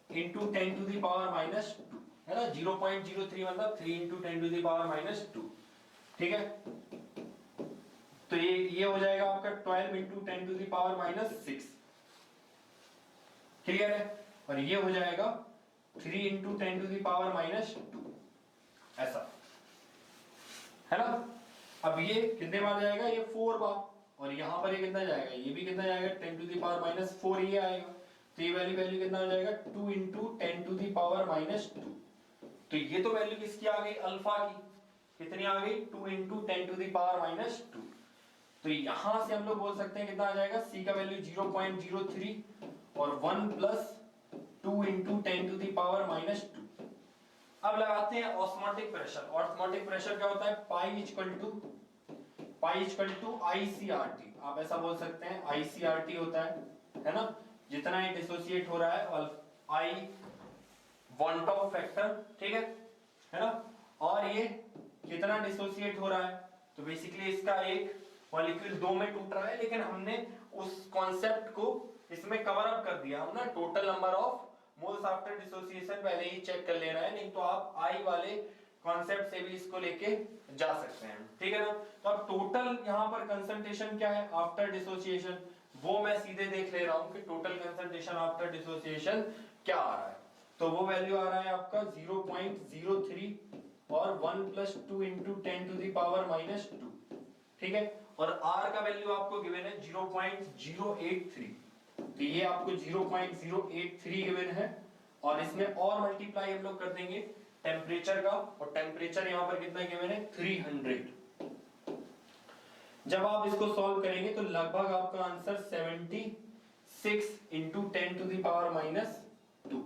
A: into 10 to the power minus 2, है ना। 0.03 मतलब 3 into 10 to the power minus 2, ठीक है। तो ये हो जाएगा आपका 12 into 10 to the power minus 6, clear है। और ये हो जाएगा 3 into 10 to the power minus 2, ऐसा, है ना। अब ये कितने बार जाएगा, ये 4 बार, और यहां पर ये कितना जाएगा, ये भी कितना जाएगा 10 टू द पावर माइनस 4 ये आएगा। तो ये वैल्यू कितना हो जाएगा 2 into 10 to the power minus 2। तो ये तो वैल्यू किसकी आ गई, अल्फा की, कितनी आ गई 2 into 10 to the power minus 2। तो यहां से हम लोग बोल सकते हैं कितना आ जाएगा, C का वैल्यू 0.03 और 1 plus 2 into 10 to the power minus 2। अब लगाते हैं ऑस्मोटिक प्रेशर। ऑस्मोटिक प्रेशर क्या होता है, पाई इक्वल टू ICRT, आप ऐसा बोल सकते हैं ICRT होता है ना। जितना ये डिसोसिएट हो रहा है और I वन टॉप फैक्टर, ठीक है ना। और ये कितना डिसोसिएट हो रहा है, तो बेसिकली इसका एक मॉलिक्यूल 2 में टूट रहा है, लेकिन हमने उस कॉन्सेप्ट को इसमें कवर अप कर दिया हम ना, total number of moles after dissociation पहले ही चेक कर ले रहा है, नहीं तो आप आई वाले कॉन्सेप्ट से भी इसको लेके जा सकते हैं, ठीक है ना। तो अब टोटल यहाँ पर कंसंट्रेशन क्या है आफ्टर डिसोसिएशन, वो मैं सीधे देख ले रहा हूँ कि टोटल कंसंट्रेशन आफ्टर डिसोसिएशन क्या आ रहा है। तो वो वैल्यू आ रहा है आपका 0.03 और 1 plus 2 into 10 to the power minus 2, ठीक है। और R का वैल्यू आपको गिवन है 0.083, तो ये आपको 0.083 गिवन है। और इसमें और मल्टीप्लाई हम लोग कर देंगे टेम्परेचर का, और टेम्परेचर यहाँ पर कितना गिवन है 300। जब आप इसको सॉल्व करेंगे तो लगभग आपका answer 76 into 10 to the power minus 2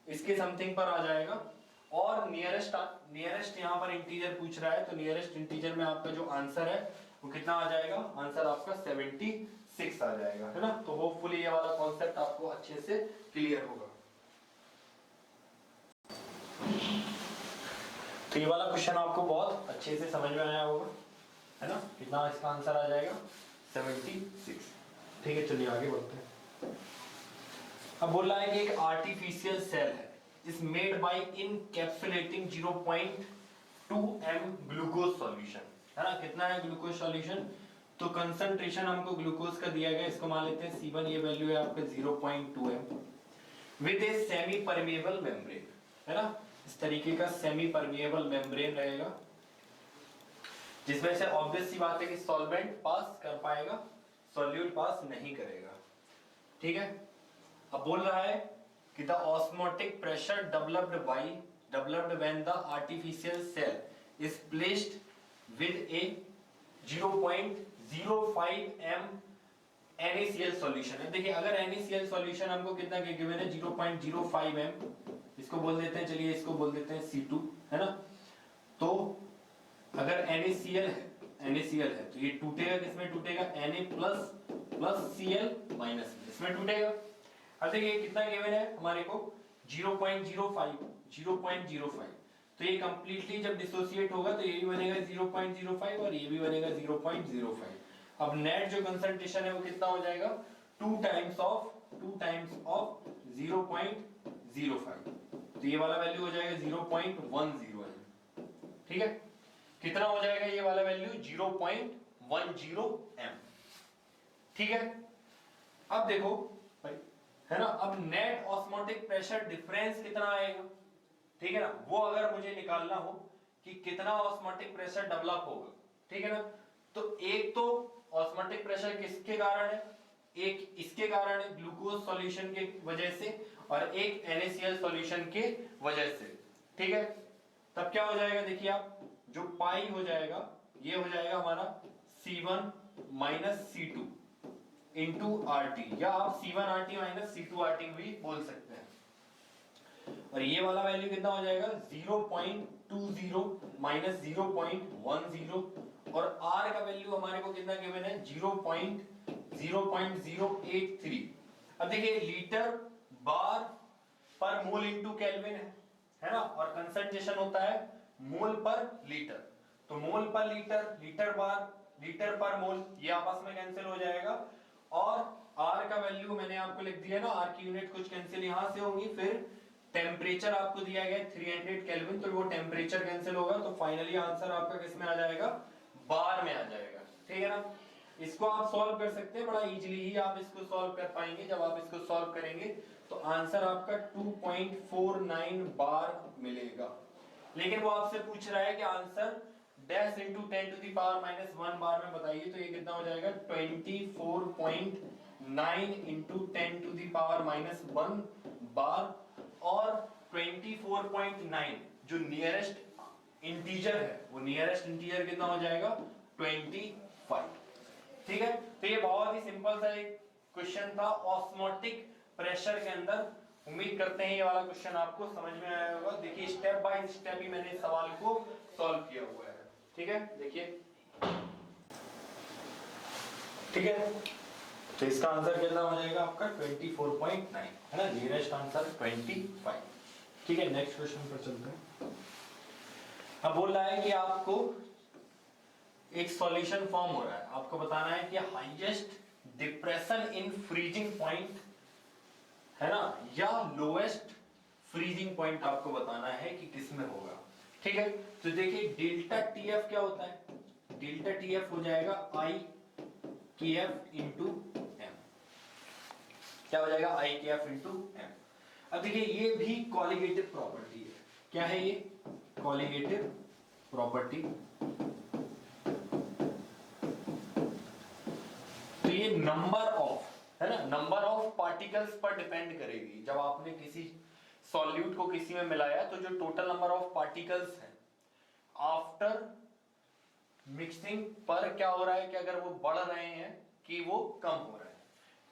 A: इसके समथिंग पर आ जाएगा। और नियरेस्ट यहाँ पर इंटीजर पूछ रहा है, तो नियरेस्ट इंटीजर में आपका जो आंसर है वो कितना आ जाएगा, आंसर आपका 76 आ जाएगा, है ना। तो होपफुली ये वाला कॉन्सेप्ट आपको अच्छे से क्लियर होगा। तो ये वाला क्वेश्चन आपको बहुत अच्छे से समझ में आया होगा, है ना। कितना इसका आंसर आ जाएगा 76, ठीक है। चलिए आगे बढ़ते हैं। अब बोल रहा है कि एक आर्टिफिशियल सेल है, is made by इनकैप्सुलेटिंग 0.2 m glucose solution, है ना। कितना है ग्लूकोज सॉल्यूशन, तो कंसंट्रेशन हमको ग्लूकोज का दिया गया, इसको मान लेते हैं C1, ये वैल्यू है आपका 0.2 m। With a semi permeable membrane, है ना, इस तरीके का सेमी परमिएबल मेम्ब्रेन रहेगा जिसमें से ऑब्वियस सी बात है कि सॉल्वेंट पास कर पाएगा, सॉल्यूट पास नहीं करेगा। ठीक है, अब बोल रहा है कि the osmotic pressure developed when the artificial cell is placed with a 0.05 m NaCl solution है। देखिए अगर NaCl सॉल्यूशन हमको कितना गिवन है 0.05 m, इसको बोल देते हैं, चलिए इसको बोल देते हैं C2, है ना। तो अगर NaCl है तो ये टूटेगा, किसमें टूटेगा, Na प्लस Cl माइनस इसमें टूटेगा। अब देखिए कितना गिवन है हमारे को 0.05, तो ये कंप्लीटली जब डिसोसिएट होगा तो ये भी बनेगा 0.05 और ये भी बनेगा 0.05। अब नेट जो कंसंट्रेशन है वो कितना हो जाएगा 2 टाइम्स ऑफ 0.05, तो ये वाला वैल्यू हो जाएगा 0.10 है। ठीक है, कितना हो जाएगा ये वाला वैल्यू 0.10 m। ठीक है, अब देखो भाई, है ना, अब नेट ऑस्मोटिक प्रेशर डिफरेंस कितना आएगा, ठीक है ना, वो अगर मुझे निकालना हो कि कितना ऑस्मोटिक प्रेशर डेवलप होगा, ठीक है ना, तो एक तो ऑस्मोटिक प्रेशर किसके कारण है, एक इसके कारण है ग्लूकोज सॉल्यूशन के वजह से और एक NaCl सॉल्यूशन के वजह से। ठीक है, तब क्या हो जाएगा, देखिए आप जो पाई हो जाएगा ये हो जाएगा हमारा C1 minus C2 into RT, या आप C1 RT minus C2 RT भी बोल सकते हैं। और ये वाला वैल्यू कितना हो जाएगा 0.20 माइनस 0.10 और R का वैल्यू हमारे को कितना गिवन है 0.083। अब देखिए लीटर बार पर मोल इंटू केल्विन है ना, और कंसंट्रेशन होता है मोल पर लीटर, तो मोल पर लीटर, लीटर बार, लीटर पर मोल, ये आपस में कैंसिल हो जाएगा। और R का वैल्यू मैंने आपको लिख दिया ना, R की यूनिट कुछ कैंसिल यहां से होंगी, फिर टेम्परेचर आपको दिया गया 300 केल्विन, तो वो टेम्परेचर कैंसिल होगा, तो फाइनली आंसर आपका किस में आ जाएगा, बार में आ जाएगा। ठीक है ना, इसको आप सॉल्व कर सकते हैं, बड़ा इजीली ही आप इसको सॉल्व कर पाएंगे। जब आप इसको सॉल्व करेंगे तो आंसर आपका 2.49 बार मिलेगा। लेकिन वो आपसे पूछ रहा है कि answer dash into 10 to the power minus 1 बार में बताइए, तो ये कितना हो जाएगा 24.9 into 10 to the power minus 1 बार, और 24.9 जो नियरेस्ट इंटीजर है वो नियरेस्ट इंटीजर कितना हो जाएगा 25। ठीक है, तो ये बहुत ही सिंपल सा एक क्वेश्चन था ऑस्मोटिक प्रेशर के अंदर। उम्मीद करते हैं ये वाला क्वेश्चन आपको समझ में आया होगा। देखिए स्टेप बाय स्टेप ही मैंने इस सवाल को सॉल्व किया हुआ है। ठीक है, देखिए, ठीक है, तो इसका आंसर कितना हो जाएगा आपका 24.9, है ना, नियरेस्ट आंसर 25। ठीक है, नेक्स्ट क्वेश्चन पर चलते हैं। अब बोल रहा है कि आपको एक सॉल्यूशन फॉर्म हो रहा है, आपको बताना है कि highest depression in freezing point, है ना, या लोएस्ट फ्रीजिंग पॉइंट आपको बताना है कि किस में होगा। ठीक है, तो देखिए डेल्टा टीएफ क्या होता है, डेल्टा टीएफ हो जाएगा आई के एफ इंटू एम, क्या हो जाएगा आई के एफ इंटू एम। अब देखिए ये भी कॉलिगेटिव प्रॉपर्टी है, क्या है ये कॉलिगेटिव प्रॉपर्टी। तो ये नंबर ऑफ, है ना, नंबर ऑफ पार्टिकल्स पर डिपेंड करेगी। जब आपने किसी सॉल्यूट को किसी में मिलाया तो जो टोटल नंबर ऑफ पार्टिकल्स हैं आफ्टर मिक्सिंग पर क्या हो रहा है कि अगर वो बढ़ रहे हैं कि वो कम हो रहा है।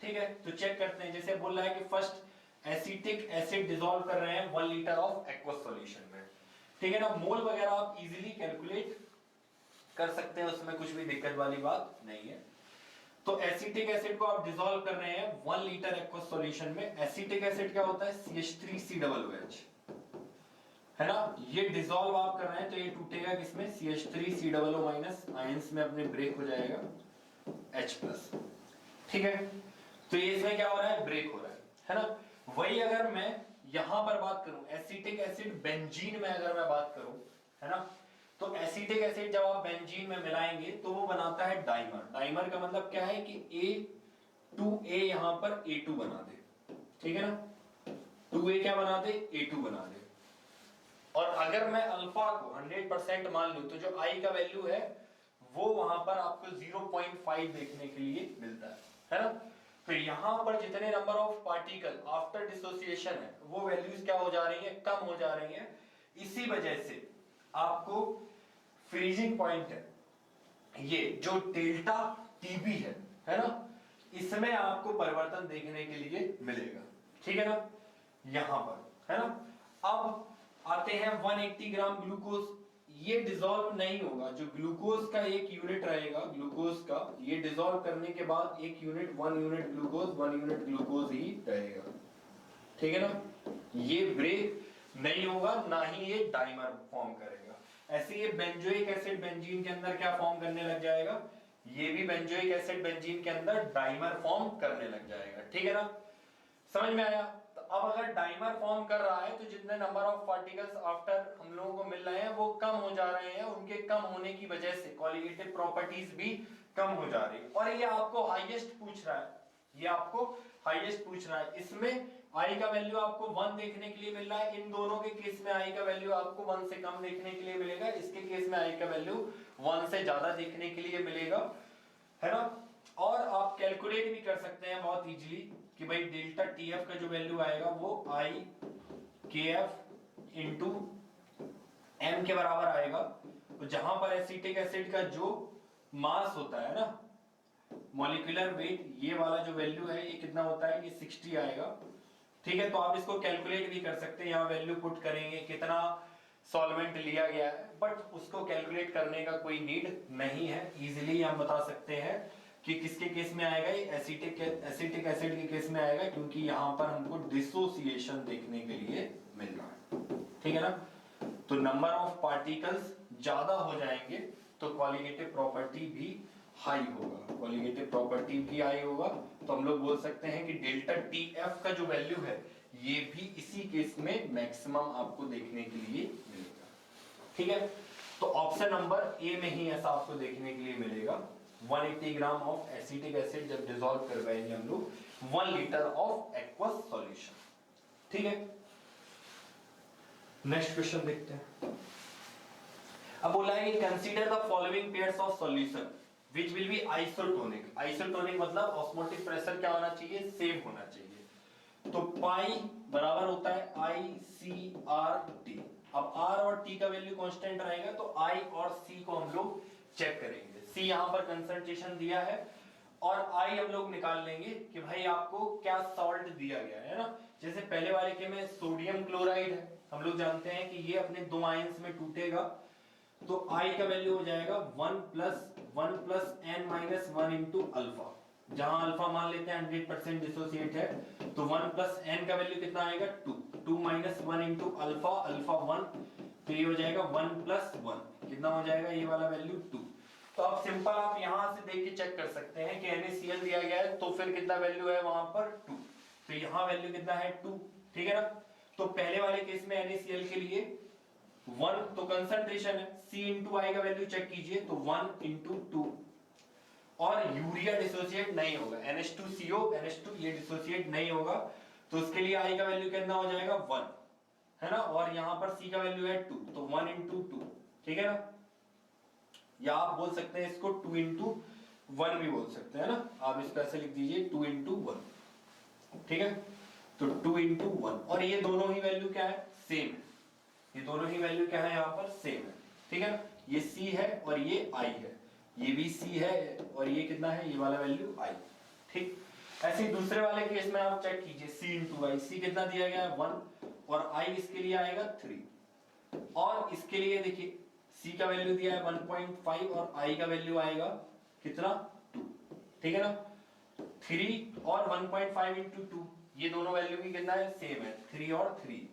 A: ठीक है, तो चेक करते हैं। जैसे बोल रहा है कि फर्स्ट एसिटिक एसिड डिसॉल्व कर रहे हैं 1 लीटर ऑफ एक्वस सॉल्यूशन में। ठीक है ना, मोल वगैरह आप इजीली कैलकुलेट कर सकते हैं, उसमें कुछ भी दिक्कत वाली बात नहीं है। तो एसिटिक एसिड को आप डिसॉल्व कर रहे हैं 1 लीटर एक्वस सॉल्यूशन में। एसिटिक एसिड क्या होता है CH3COOH, है ना, ये डिसॉल्व आप कर रहे हैं तो ये टूटेगा किसमें CH3COO माइनस, आयंस में अपने ब्रेक हो जाएगा H+। ठीक है, तो ये इसमें क्या हो रहा है, ब्रेक हो रहा है ना। वही अगर मैं यहां पर बात करूं एसिटिक एसिड बेंजीन में अगर मैं बात करूं, है ना, तो एसिटिक एसिड जब आप बेंजीन में मिलाएंगे तो वो बनाता है डाइमर। डाइमर का मतलब क्या है कि A2A यहां पर A2 बना दे। ठीक है ना, 2a क्या बना दे, a2 बना दे। और अगर मैं अल्फा को 100% मान लूं तो जो i का वैल्यू है वो वहां पर आपको 0.5 देखने के लिए मिलता है ना। तो यहां पर जितने number of particle after dissociation है वो वैल्यूज क्या हो जा रही है, कम हो जा रही है। इसी वजह से आपको फ्रीजिंग पॉइंट है ये जो डेल्टा टीबी है ना, इसमें आपको परिवर्तन देखने के लिए मिलेगा, ठीक है ना, यहां पर है ना। अब आते हैं 180 ग्राम ग्लूकोज, ये डिसॉल्व नहीं होगा, जो ग्लूकोज का एक यूनिट रहेगा ग्लूकोज का, ये डिसॉल्व करने के बाद एक unit 1 unit glucose 1 unit glucose ही रहेगा, ठीक है ना। ये ब्रेक नहीं होगा, ना ही ये डाइमर फॉर्म करेगा। ऐसे ये बेंजोइक एसिड बेंजीन के अंदर क्या फॉर्म करने लग जाएगा, ये भी बेंजोइक एसिड बेंजीन के अंदर डाइमर फॉर्म करने लग जाएगा, ठीक है ना। समझ में आया। तो अब अगर डाइमर फॉर्म कर रहा है तो जितने नंबर ऑफ पार्टिकल्स आफ्टर हम लोगों को मिल रहे हैं वो कम हो जा रहे हैं, उनके कम होने की वजह से कोलिगेटिव प्रॉपर्टीज भी कम हो जा रही है। और ये आपको हाईएस्ट पूछ रहा है, ये आपको हाईएस्ट पूछ रहा है। इसमें i का वैल्यू आपको 1 देखने के लिए मिल रहा है, इन दोनों के केस में i का वैल्यू आपको 1 से कम देखने के लिए मिलेगा, इसके केस में i का वैल्यू 1 से ज्यादा देखने के लिए मिलेगा, है ना। और आप कैलकुलेट भी कर सकते हैं बहुत इजीली कि भाई डेल्टा टीएफ का जो वैल्यू आएगा वो i kf इंटू m के बराबर आएगा। तो जहां पर एसिटिक एसिड का जो मास होता है ना, मॉलिक्यूलर वेट, ये वाला जो वैल्यू है ये कितना होता है, ये 60 आएगा, ठीक है। तो आप इसको कैलकुलेट भी कर सकते हैं, यहाँ वैल्यू पुट करेंगे कितना सॉल्वेंट लिया गया है, बट उसको कैलकुलेट करने का कोई नीड नहीं है, इजीली हम बता सकते हैं कि किसके केस में आएगा, ये एसिटिक एसिड के केस में आएगा, क्योंकि यहाँ पर हमको डिसोसिएशन देखने के लिए मिल रहा है, ठीक है ना। तो नंबर ऑफ पार्टिकल्स ज्यादा हो जाएंगे तो कोलिगेटिव प्रॉपर्टी भी हाई होगा, कोलिगेटिव प्रॉपर्टी भी हाई होगा। तो हम लोग बोल सकते हैं कि डेल्टा टीएफ का जो वैल्यू है ये भी इसी केस में मैक्सिमम आपको देखने के लिए मिलेगा, ठीक है। तो ऑप्शन नंबर ए में ही ऐसा आपको देखने के लिए मिलेगा। 180 ग्राम ऑफ एसिटिक एसिड जब डिसॉल्व करवाएंगे हम लोग 1 लीटर ऑफ एक्वस सॉल्यूशन, ठीक है। नेक्स्ट क्वेश्चन देखते हैं। अब बोला है कि consider the following pairs of solution which will be isotonic। isotonic मतलब ऑस्मोटिक प्रेशर क्या होना चाहिए, सेम होना चाहिए। तो पाई बराबर होता है ICRT। अब R और T का वैल्यू कांस्टेंट रहेगा तो I और C को हम लोग चेक करेंगे। C यहां पर कंसंट्रेशन दिया है और I हम लोग निकाल लेंगे कि भाई आपको क्या सॉल्ट दिया गया है ना। जैसे पहले वाले के में सोडियम क्लोराइड है, हम लोग जानते हैं कि ये अपने दो आयंस में टूटेगा, तो I का वैल्यू हो जाएगा 1 plus n minus 1 into alpha. जहां अल्फा मान लेते हैं 100% डिसोसिएट है, तो 1 प्लस n का वैल्यू कितना आएगा 2, 2 माइनस 1 इंटू अल्फा, अल्फा 1, तो ये हो जाएगा 1 प्लस 1, कितना हो जाएगा ये वाला वैल्यू 2। तो अब सिंपल आप यहां से देख के चेक कर सकते हैं कि NaCl दिया गया है तो फिर कितना वैल्यू है वहां पर 2, तो यहां वैल्यू कितना है 2, ठीक है ना। तो पहले वाले केस में NaCl के लिए 1 तो कंसंट्रेशन है, C इंटू आई का वैल्यू चेक कीजिए तो 1 इंटू 2, और यूरिया डिसोसिएट नहीं होगा, NH2CO NH2 ये डिसोसिएट नहीं होगा, तो उसके लिए I का वैल्यू कितना हो जाएगा 1, है ना। और यहां पर C का वैल्यू है 2, तो 1 इंटू 2, ठीक है ना। या आप बोल सकते हैं इसको 2 इंटू 1 भी बोल सकते हैं ना, आप इसको ऐसे लिख दीजिए 2 इंटू 1, ठीक है। तो 2 इंटू 1, और ये दोनों ही वैल्यू क्या है, सेम है, ये दोनों ही वैल्यू क्या है यहाँ पर सेम है, ठीक है ना। ये C है और ये I है, ये भी C है और ये कितना है, ये वाला वैल्यू I, ठीक। ऐसे ही दूसरे वाले केस में आप चेक कीजिए C इंटू I, C कितना दिया गया है 1 और I इसके लिए आएगा 3, और इसके लिए देखिए C का वैल्यू दिया है 1.5 और I का वैल्यू आएगा कितना 2, ठीक है ना। 3 और 1.5 इंटू 2, ये दोनों वैल्यू भी कितना है सेम है, 3 और 3।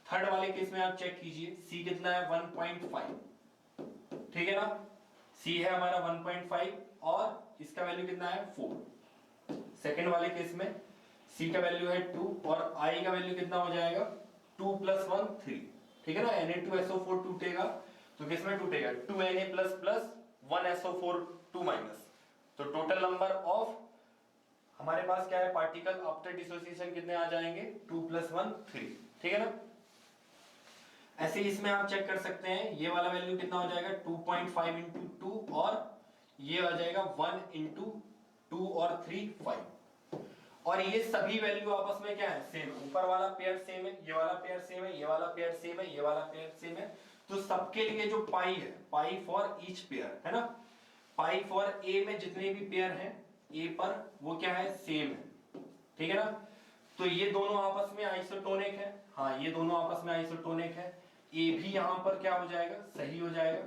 A: थर्ड वाले केस में आप चेक कीजिए C कितना है 1.5, ठीक है ना, C है हमारा 1.5 और इसका वैल्यू कितना है 4। सेकंड वाले केस में C का वैल्यू है 2 और I का वैल्यू कितना हो जाएगा 2 प्लस 1 3, ठीक है ना। Na2SO4 टूटेगा तो किस में टूटेगा 2Na plus plus 1SO4 2 minus, तो टोटल नंबर ऑफ हमारे पास क्या है, पार्टिकल आफ्टर डिसोसिएशन कितने आ जाएंगे, 2 + 1 3, ठीक है ना। ऐसे इसमें आप चेक कर सकते हैं, ये वाला वैल्यू कितना हो जाएगा 2.5 × 2 और ये आ जाएगा 1 × 2 और 3 5, और ये सभी वैल्यू आपस में क्या है, सेम। ऊपर वाला पेयर सेम है, ये वाला पेयर सेम है, ये वाला पेयर सेम है, ये वाला पेयर सेम है। तो सबके लिए जो पाई है, पाई फॉर ईच पेयर है ना, पाई फॉर ए में जितने भी पेयर हैं ए पर वो क्या है, सेम है, ठीक है ना। तो ये दोनों आपस में आइसोटोनिक है, हाँ ये दोनों आपस में आइसोटोनिक है। ए भी यहां पर क्या हो जाएगा, सही हो जाएगा।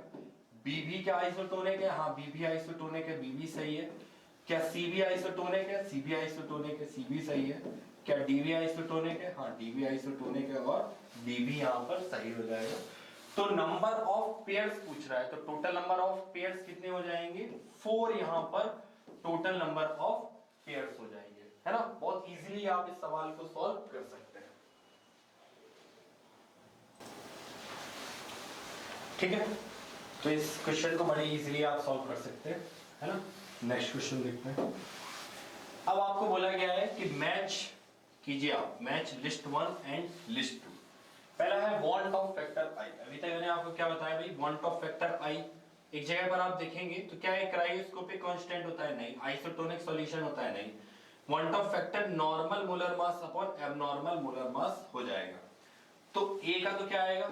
A: बी भी क्या आइसोटोनिक है, हाँ बी भी आइसोटोनिक है, बी भी सही है। क्या सी भी आइसोटोनिक है, सी भी आइसोटोनिक है, सी भी सही है। क्या डी भी आइसोटोनिक है, हाँ डी भी आइसोटोनिक है, और डी भी यहाँ पर सही हो जाएगा। तो नंबर ऑफ पेयर्स पूछ रहा है, तो टोटल नंबर ऑफ पेयर्स कितने हो जाएंगे, 4 यहाँ पर टोटल नंबर ऑफ पेयर्स हो जाएंगे, है ना। बहुत इजीली आप इस सवाल को सॉल्व कर सकते हैं, ठीक है। तो इस क्वेश्चन को बड़े इजीली आप सॉल्व कर सकते हैं, है ना। नेक्स्ट क्वेश्चन देखते हैं। अब आपको बोला गया है कि मैच कीजिए आप, मैच लिस्ट 1 एंड लिस्ट 2। पहला है वांट ऑफ फैक्टर आई। अभी तक मैंने आपको क्या बताया भाई, वांट ऑफ फैक्टर आई एक जगह पर आप देखेंगे तो क्या है, क्रायोस्कोपिक कांस्टेंट होता है, नहीं। आइसोटोनिक सॉल्यूशन होता है, नहीं। Want of factor normal molar mass upon abnormal molar mass हो जाएगा। तो ए का तो क्या आएगा,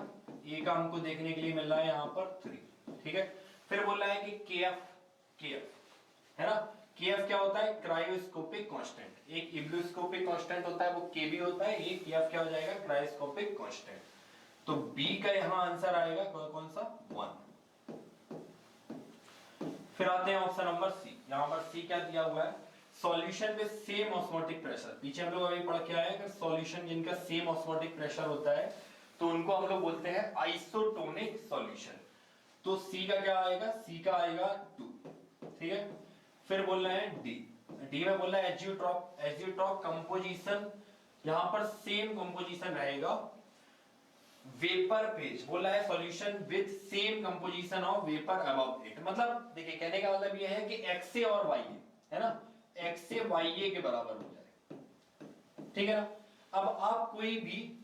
A: ए का हमको देखने के लिए मिल रहा है यहाँ पर 3, ठीक है। फिर बोल रहा है कि केएफ है ना, केएफ क्या होता है, क्रायोस्कोपिक कांस्टेंट। एक इब्लोस्कोपिक कांस्टेंट होता है वो के भी होता है, एक केएफ क्या हो जाएगा, क्रायोस्कोपिक कांस्टेंट। तो बी का यहाँ आंसर आएगा कौन सा, 1। फिर आते हैं ऑप्शन नंबर सी। यहाँ पर सी क्या दिया हुआ है, सॉल्यूशन में सेम ऑस्मोटिक प्रेशर। पीछे हम लोग अभी पढ़ के आए हैं कि सॉल्यूशन जिनका सेम ऑस्मोटिक प्रेशर होता है तो उनको हम लोग बोलते हैं आइसोटोनिक सॉल्यूशन। तो सी का क्या आएगा, सी का आएगा 2, ठीक है। फिर बोल रहे हैं डी, डी में बोल रहा है एजियोट्रॉप। एजियोट्रॉप कंपोजिशन यहां पर सेम कंपोजिशन रहेगा, वेपर फेज बोला है, solution with same composition of vapour above it. मतलब देखिए कहने का मतलब ये है कि एक्स ए और वाई ए, है ना, एक्स ए वाई ए के बराबर हो जाए, ठीक है ना। अब आप कोई भी,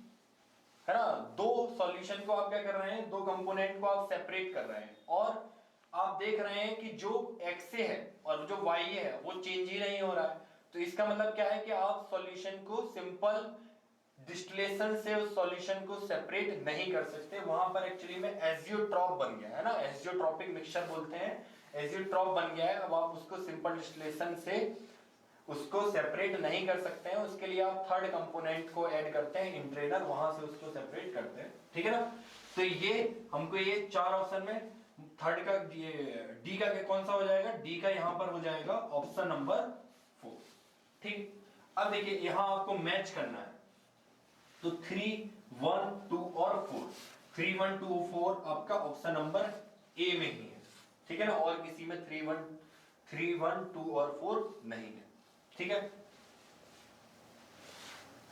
A: है ना, दो सॉल्यूशन को आप क्या कर रहे हैं, दो कंपोनेंट को आप सेपरेट कर रहे हैं, और आप देख रहे हैं कि जो एक्स ए है और जो वाई ए है वो चेंज ही नहीं हो रहा है। तो इसका मतलब क्या है कि आप सॉल्यूशन को सिंपल डिस्टिलेशन से उस सॉल्यूशन को सेपरेट नहीं कर सकते। वहां पर एक्चुअली में एजियोट्रॉप बन गया है ना, एजियोट्रॉपिक मिक्सचर बोलते हैं, एजियोट्रॉप बन गया है। अब आप उसको सिंपल डिस्टिलेशन से उसको सेपरेट नहीं कर सकते हैं, उसके लिए आप थर्ड कंपोनेंट को ऐड करते हैं, इंट्रेनर, वहां से उसको सेपरेट करते हैं, ठीक है ना। तो ये हमको ये 4 ऑप्शन में थर्ड का ये डी का कौन सा हो जाएगा, डी का यहां पर हो जाएगा ऑप्शन नंबर 4, ठीक। अब देखिए यहां आपको मैच करना है, तो 3, 1, 2 और 4, 3, 1, 2, 4 आपका ऑप्शन नंबर ए में ही है, ठीक है ना, और किसी में 3, 1, 2 और 4 नहीं है, ठीक है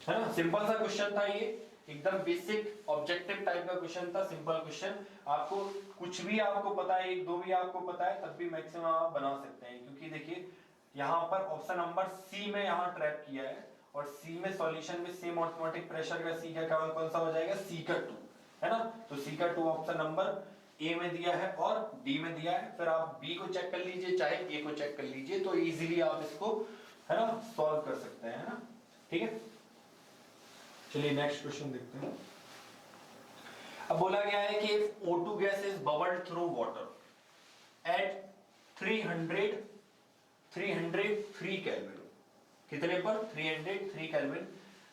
A: ना। सिंपल सा क्वेश्चन था ये, एकदम बेसिक ऑब्जेक्टिव टाइप का क्वेश्चन था, सिंपल क्वेश्चन। आपको कुछ भी आपको पता है, एक दो भी आपको पता है, तब भी मैक्सिमम आप बना सकते हैं, क्योंकि देखिए यहाँ पर ऑप्शन नंबर सी में यहाँ ट्रैप किया है, और सी में सॉल्यूशन में सेम ऑस्मोटिक प्रेशर का सी का कौन सा हो जाएगा, सी का 2, है ना। तो सी का 2 ऑप्शन नंबर ए में दिया है और डी में दिया है। फिर आप बी को चेक कर लीजिए, चाहे ए को चेक कर लीजिए, तो इजीली आप इसको, है ना, सॉल्व कर सकते हैं, है ना, ठीक है। चलिए नेक्स्ट क्वेश्चन देखते हैं। अब बोला गया है कि O2 gas is bubbled through water at 303 kelvin. कितने पर, 303 केल्विन।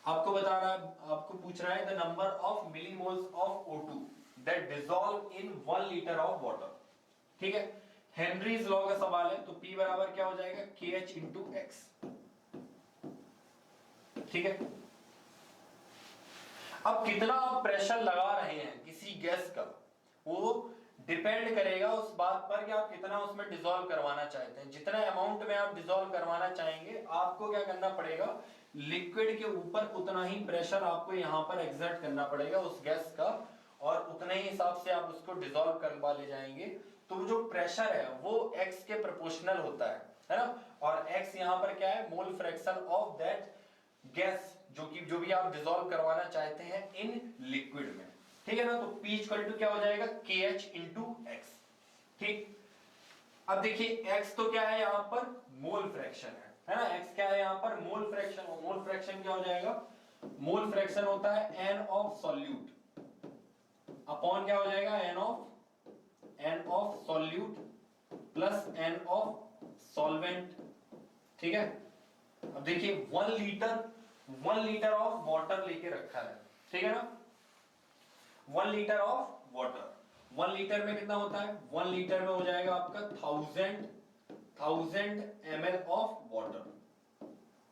A: आपको बता रहा है, आपको पूछ रहा है the number of millimoles of O2 that dissolve in 1 litre of water, ठीक है। हेनरीज लॉ का सवाल है, तो P बराबर क्या हो जाएगा, KH इंटू X, ठीक है। अब कितना आप प्रेशर लगा रहे हैं किसी गैस का, वो डिपेंड करेगा उस बात पर कि आप कितना उसमें डिसॉल्व करवाना चाहते हैं। जितना अमाउंट में आप डिसॉल्व करवाना चाहेंगे, आपको क्या करना पड़ेगा, लिक्विड के ऊपर उतना ही प्रेशर आपको यहाँ पर एक्सर्ट करना पड़ेगा उस गैस का, और उतने ही हिसाब से आप उसको डिसॉल्व करवा ले जाएंगे। तो जो प्रेशर है वो x के प्रोपोर्शनल होता है। है ना, और x यहाँ पर क्या है, mole fraction of that gas, जो भी आप डिसॉल्व करवाना चाहते हैं इन लिक्विड में, ठीक है ना। तो P इक्वल टू क्या हो जाएगा, KH इंटू एक्स, ठीक। अब देखिए x तो क्या है यहाँ पर, मोल फ्रैक्शन है ना, x क्या है यहाँ पर, मोल फ्रैक्शन। और मोल फ्रैक्शन क्या हो जाएगा, मोल फ्रैक्शन होता है n ऑफ सॉल्यूट अपॉन क्या हो जाएगा, n of solute plus n of solvent, ठीक है। अब देखिए 1 लीटर ऑफ वाटर लेके रखा है, ठीक है ना, 1 लीटर ऑफ वाटर, 1 लीटर में कितना होता है, 1 लीटर में हो जाएगा आपका 1000 ml ऑफ वाटर,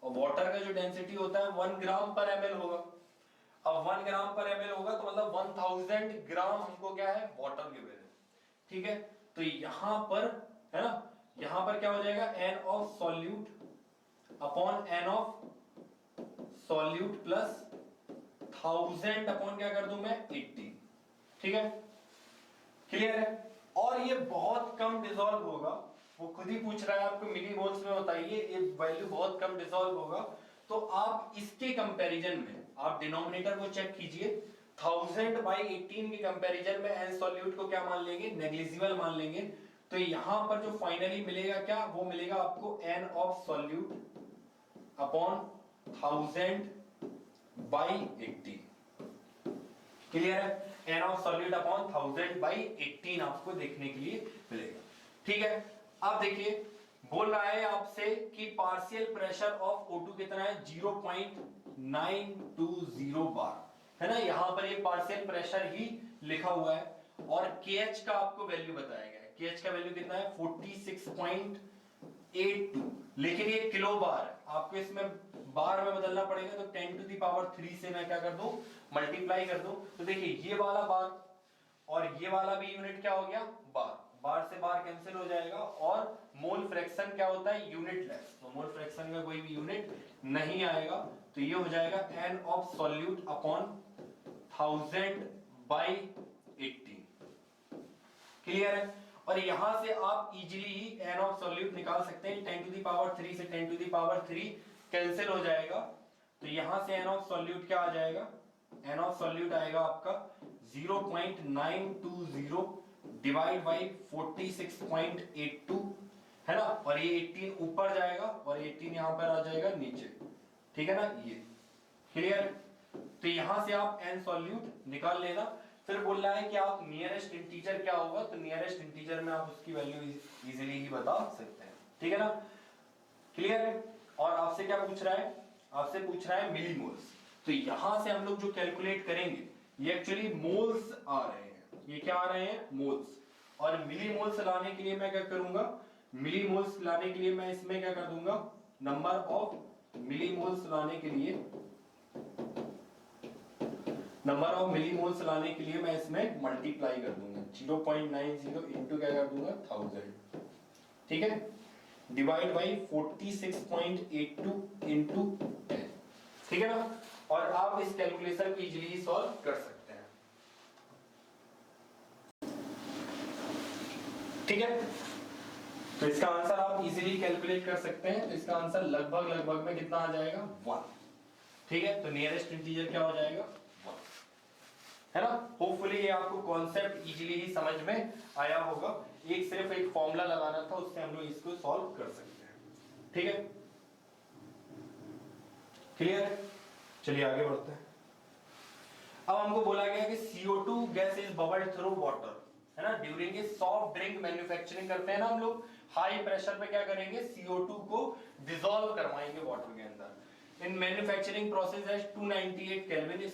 A: और वाटर का जो डेंसिटी होता है 1 ग्राम पर ml होगा। अब 1 ग्राम पर ml होगा तो मतलब 1000 ग्राम हमको क्या है, वाटर गिवन है, ठीक है। तो यहां पर है ना, यहां पर क्या हो जाएगा, n of solute upon n of solute plus 1000 upon क्या कर दूं मैं, 80, ठीक है, क्लियर है। और ये बहुत कम डिसॉल्व होगा, वो खुद ही पूछ रहा है आपको मिली मोल्स में बताइए, ये वैल्यू बहुत कम डिसॉल्व होगा। तो आप इसके कंपैरिजन में आप डिनोमिनेटर को चेक कीजिए, 1000/18 के कंपैरिजन में n सॉल्यूट को क्या मान लेंगे, नेग्लिजिबल मान लेंगे। तो यहां पर जो फाइनली मिलेगा क्या, वो मिलेगा आपको n of solute upon 1000/18, clear है, n ऑफ सॉल्यूट अपॉन 1000/18 आपको देखने के लिए मिलेगा, ठीक है। अब देखिए बोल रहा है आपसे कि पार्शियल प्रेशर ऑफ O2 कितना है, 0.920 बार, है ना, यहां पर ये पार्शियल प्रेशर ही लिखा हुआ है, और KH का आपको वैल्यू बताया गया है, KH का वैल्यू कितना है 46.82, लेकिन ये किलो बार है, आपको इसमें बार में बदलना पड़ेगा, तो 10⁻³ से मैं क्या कर दूं, मल्टीप्लाई कर दूं। तो देखिए ये वाला बार और ये वाला भी यूनिट क्या हो गया, बार, बार से बार कैंसिल हो जाएगा, और मोल फ्रैक्शन क्या होता है, यूनिटलेस, तो मोल फ्रैक्शन का कोई भी यूनिट नहीं आएगा, तो ये हो जाएगा n of solute upon 1000/18, clear है। और यहां से आप easily he n of solute निकाल सकते हैं, 10⁻³ से 10⁻³ कैंसिल हो जाएगा, तो यहां से n ऑफ सॉल्यूट क्या आ जाएगा, n ऑफ सॉल्यूट आएगा आपका 0.920 डिवाइड बाई 46.82, है ना, और ये 18 ऊपर जाएगा और 18 यहां पर आ जाएगा नीचे, ठीक है ना, ये क्लियर। तो यहां से आप n सॉल्यूट निकाल लेना। फिर बोल रहा है कि आप नियरेस्ट इंटीजर क्या होगा, तो नियरेस्ट इंटीजर में आप उसकी वैल्यू इजीली ही बता सकते हैं, ठीक है ना, क्लियर है। और आपसे क्या पूछ रहा है, आपसे पूछ रहा है मिलीमोल्स, तो यहां से हम लोग जो कैलकुलेट करेंगे ये एक्चुअली मोल्स आ रहे हैं, ये क्या आ रहे हैं, मोल्स, और मिलीमोल्स लाने के लिए मैं क्या करूंगा, मिलीमोल्स लाने के लिए मैं इसमें क्या कर दूंगा, नंबर ऑफ मिलीमोल्स लाने के लिए, नंबर ऑफ मिलीमोल्स लाने के लिए मैं इसमें मल्टीप्लाई कर दूंगा, 0.90 इंटू क्या कर दूंगा 1000, ठीक है, डिवाइड बाई 46.82 इंटू 10, ठीक है ना। और आप इस कैलकुलेशन को इजीली सॉल्व कर सकते हैं, ठीक है। तो इसका आंसर आप इजीली कैलकुलेट कर सकते हैं, तो इसका आंसर लगभग में कितना आ जाएगा, 1, ठीक है। तो नियरेस्ट इंटीजर क्या हो जाएगा, 1, है ना। होपफुली ये आपको कॉन्सेप्ट इजीली ही समझ में आया होगा, एक सिर्फ एक फॉर्मूला लगाना था, उससे हम लोग इसको सॉल्व कर सकते हैं, ठीक है, क्लियर है। चलिए आगे बढ़ते हैं। अब हमको बोला गया कि CO2 gas is bubbled through water, है ना, during a soft drink manufacturing करते हैं ना हम लोग, हाई प्रेशर पे क्या करेंगे, CO2 को डिसॉल्व करवाएंगे वाटर के अंदर। In manufacturing process at 298 Kelvin, if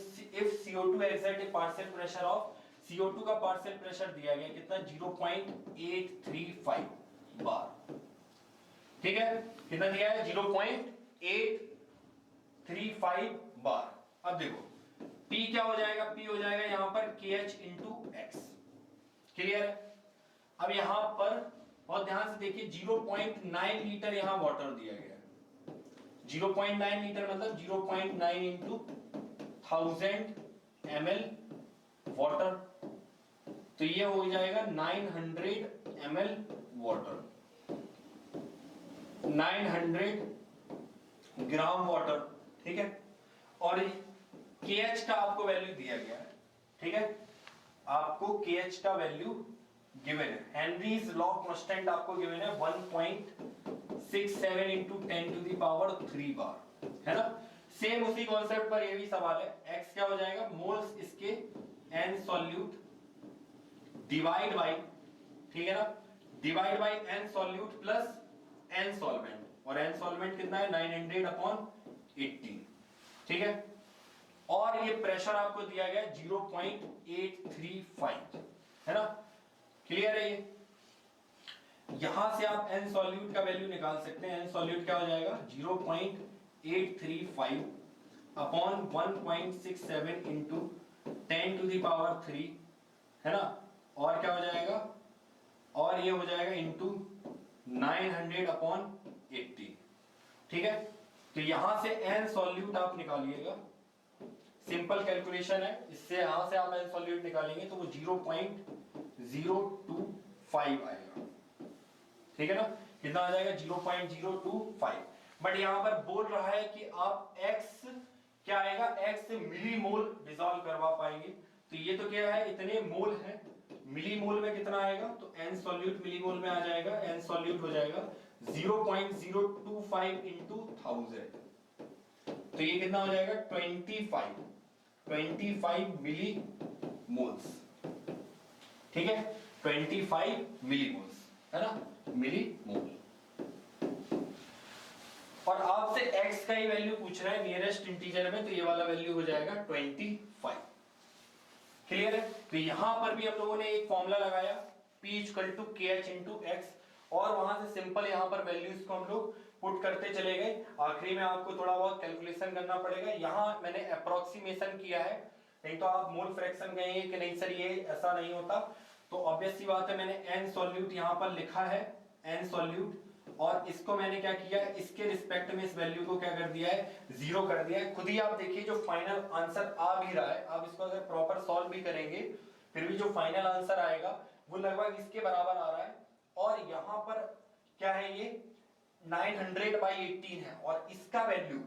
A: CO2 exert a partial pressure of, CO2 का partial pressure दिया गया कितना, 0.835 बार, ठीक है, कितना दिया है, 0.835 बार। अब देखो P क्या हो जाएगा, P हो जाएगा यहां पर KH इंटू एक्स, क्लियर है। अब यहां पर बहुत ध्यान से देखिए, 0.9 लीटर यहां वाटर दिया गया है, 0.9 लीटर मतलब 0.9 इंटू 1000 ml वाटर, तो ये हो जाएगा 900 ml वाटर, 900 ग्राम वाटर, ठीक है। और KH का आपको वैल्यू दिया गया है, ठीक है, आपको KH का वैल्यू गिवन है। हेनरीज लॉ कांस्टेंट आपको गिवन है 1.67 × 10⁻³ बार, है ना। सेम उसी कॉन्सेप्ट पर ये भी सवाल है। x क्या हो जाएगा, मोल्स इसके n सॉल्यूट डिवाइड बाई, ठीक है ना, divide by n solute plus n solvent, और n सॉल्वेंट कितना है 900/18, ठीक है। और ये प्रेशर आपको दिया गया 0.835, है ना, क्लियर है। ये यहां से आप n सॉल्यूट का वैल्यू निकाल सकते हैं। n सॉल्यूट क्या हो जाएगा 0.835 अपॉन 1.67 × 10⁻³ है ना, और क्या हो जाएगा, और ये हो जाएगा इंटू 900/18, ठीक है। तो यहां से n सॉल्यूट आप निकालिएगा, सिंपल कैलकुलेशन है, इससे यहां से आप n सॉल्यूट निकालेंगे तो वो 0.025 आएगा, ठीक है ना। कितना आ जाएगा 0.025। बट यहां पर बोल रहा है कि आप x क्या आएगा, x मिलीमोल डिसॉल्व करवा पाएंगे। तो ये तो क्या है, इतने मोल है, मिलीमोल में कितना आएगा, तो n सॉल्यूट मिलीमोल में आ जाएगा। n सॉल्यूट हो जाएगा 0.025 × 1000, तो ये कितना हो जाएगा 25 मिलीमोल्स, ठीक है, 25 मिलीमोल्स, है ना, मिलीमोल। और आपसे x का ही वैल्यू पूछ रहा है नियरेस्ट इंटीजर में, तो ये वाला वैल्यू हो जाएगा 25, क्लियर है। तो यहां पर भी हम लोगों ने एक फॉर्मूला लगाया P = KH × x, और वहां से सिंपल यहां पर वैल्यूज को हम लोग पुट करते चले गए। आखिरी में आपको थोड़ा बहुत कैलकुलेशन करना पड़ेगा। यहां मैंने अप्रोक्सीमेशन किया है, नहीं तो आप मोल फ्रैक्शन कहेंगे कि नहीं सर ये ऐसा नहीं होता। तो ऑब्वियस सी बात है, मैंने n सॉल्यूट यहां पर लिखा है, n सॉल्यूट, और इसको मैंने क्या किया, इसके रिस्पेक्ट में इस वैल्यू को क्या कर दिया है, 0 कर दिया है। खुद ही आप देखिए जो फाइनल आंसर आ भी रहा है, आप इसको अगर प्रॉपर सॉल्व भी करेंगे फिर भी जो फाइनल आंसर आएगा वो लगभग इसके बराबर आ रहा है। और यहाँ पर क्या है, ये 900/18 है, और इसका वैल्यू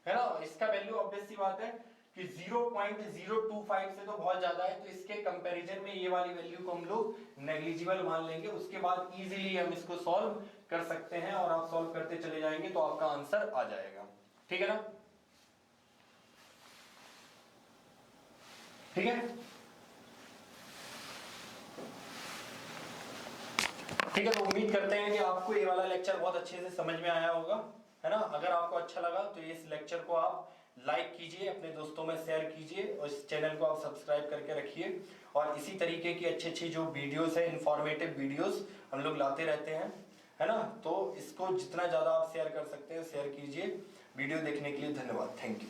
A: है ना, इसका वैल्यू ऑब्वियस सी बात है कि 0.025 से तो बहुत ज्यादा है, तो इसके कंपैरिजन में ये वाली वैल्यू को हम लोग नेग्लिजिबल मान लेंगे। उसके बाद इजीली हम इसको सॉल्व कर सकते हैं, और आप सॉल्व करते चले जाएंगे तो आपका आंसर आ जाएगा, ठीक है ना, ठीक है, ठीक है। तो उम्मीद करते हैं कि आपको ये वाला लेक्चर बहुत अच्छे से समझ में आया होगा, है ना। अगर आपको अच्छा लगा तो इस लेक्चर को आप लाइक कीजिए, अपने दोस्तों में शेयर कीजिए, और इस चैनल को आप सब्सक्राइब करके रखिए। और इसी तरीके की अच्छी अच्छी जो वीडियोस है, इंफॉर्मेटिव वीडियोस हम लोग लाते रहते हैं, है ना। तो इसको जितना ज़्यादा आप शेयर कर सकते हैं शेयर कीजिए। वीडियो देखने के लिए धन्यवाद, थैंक यू।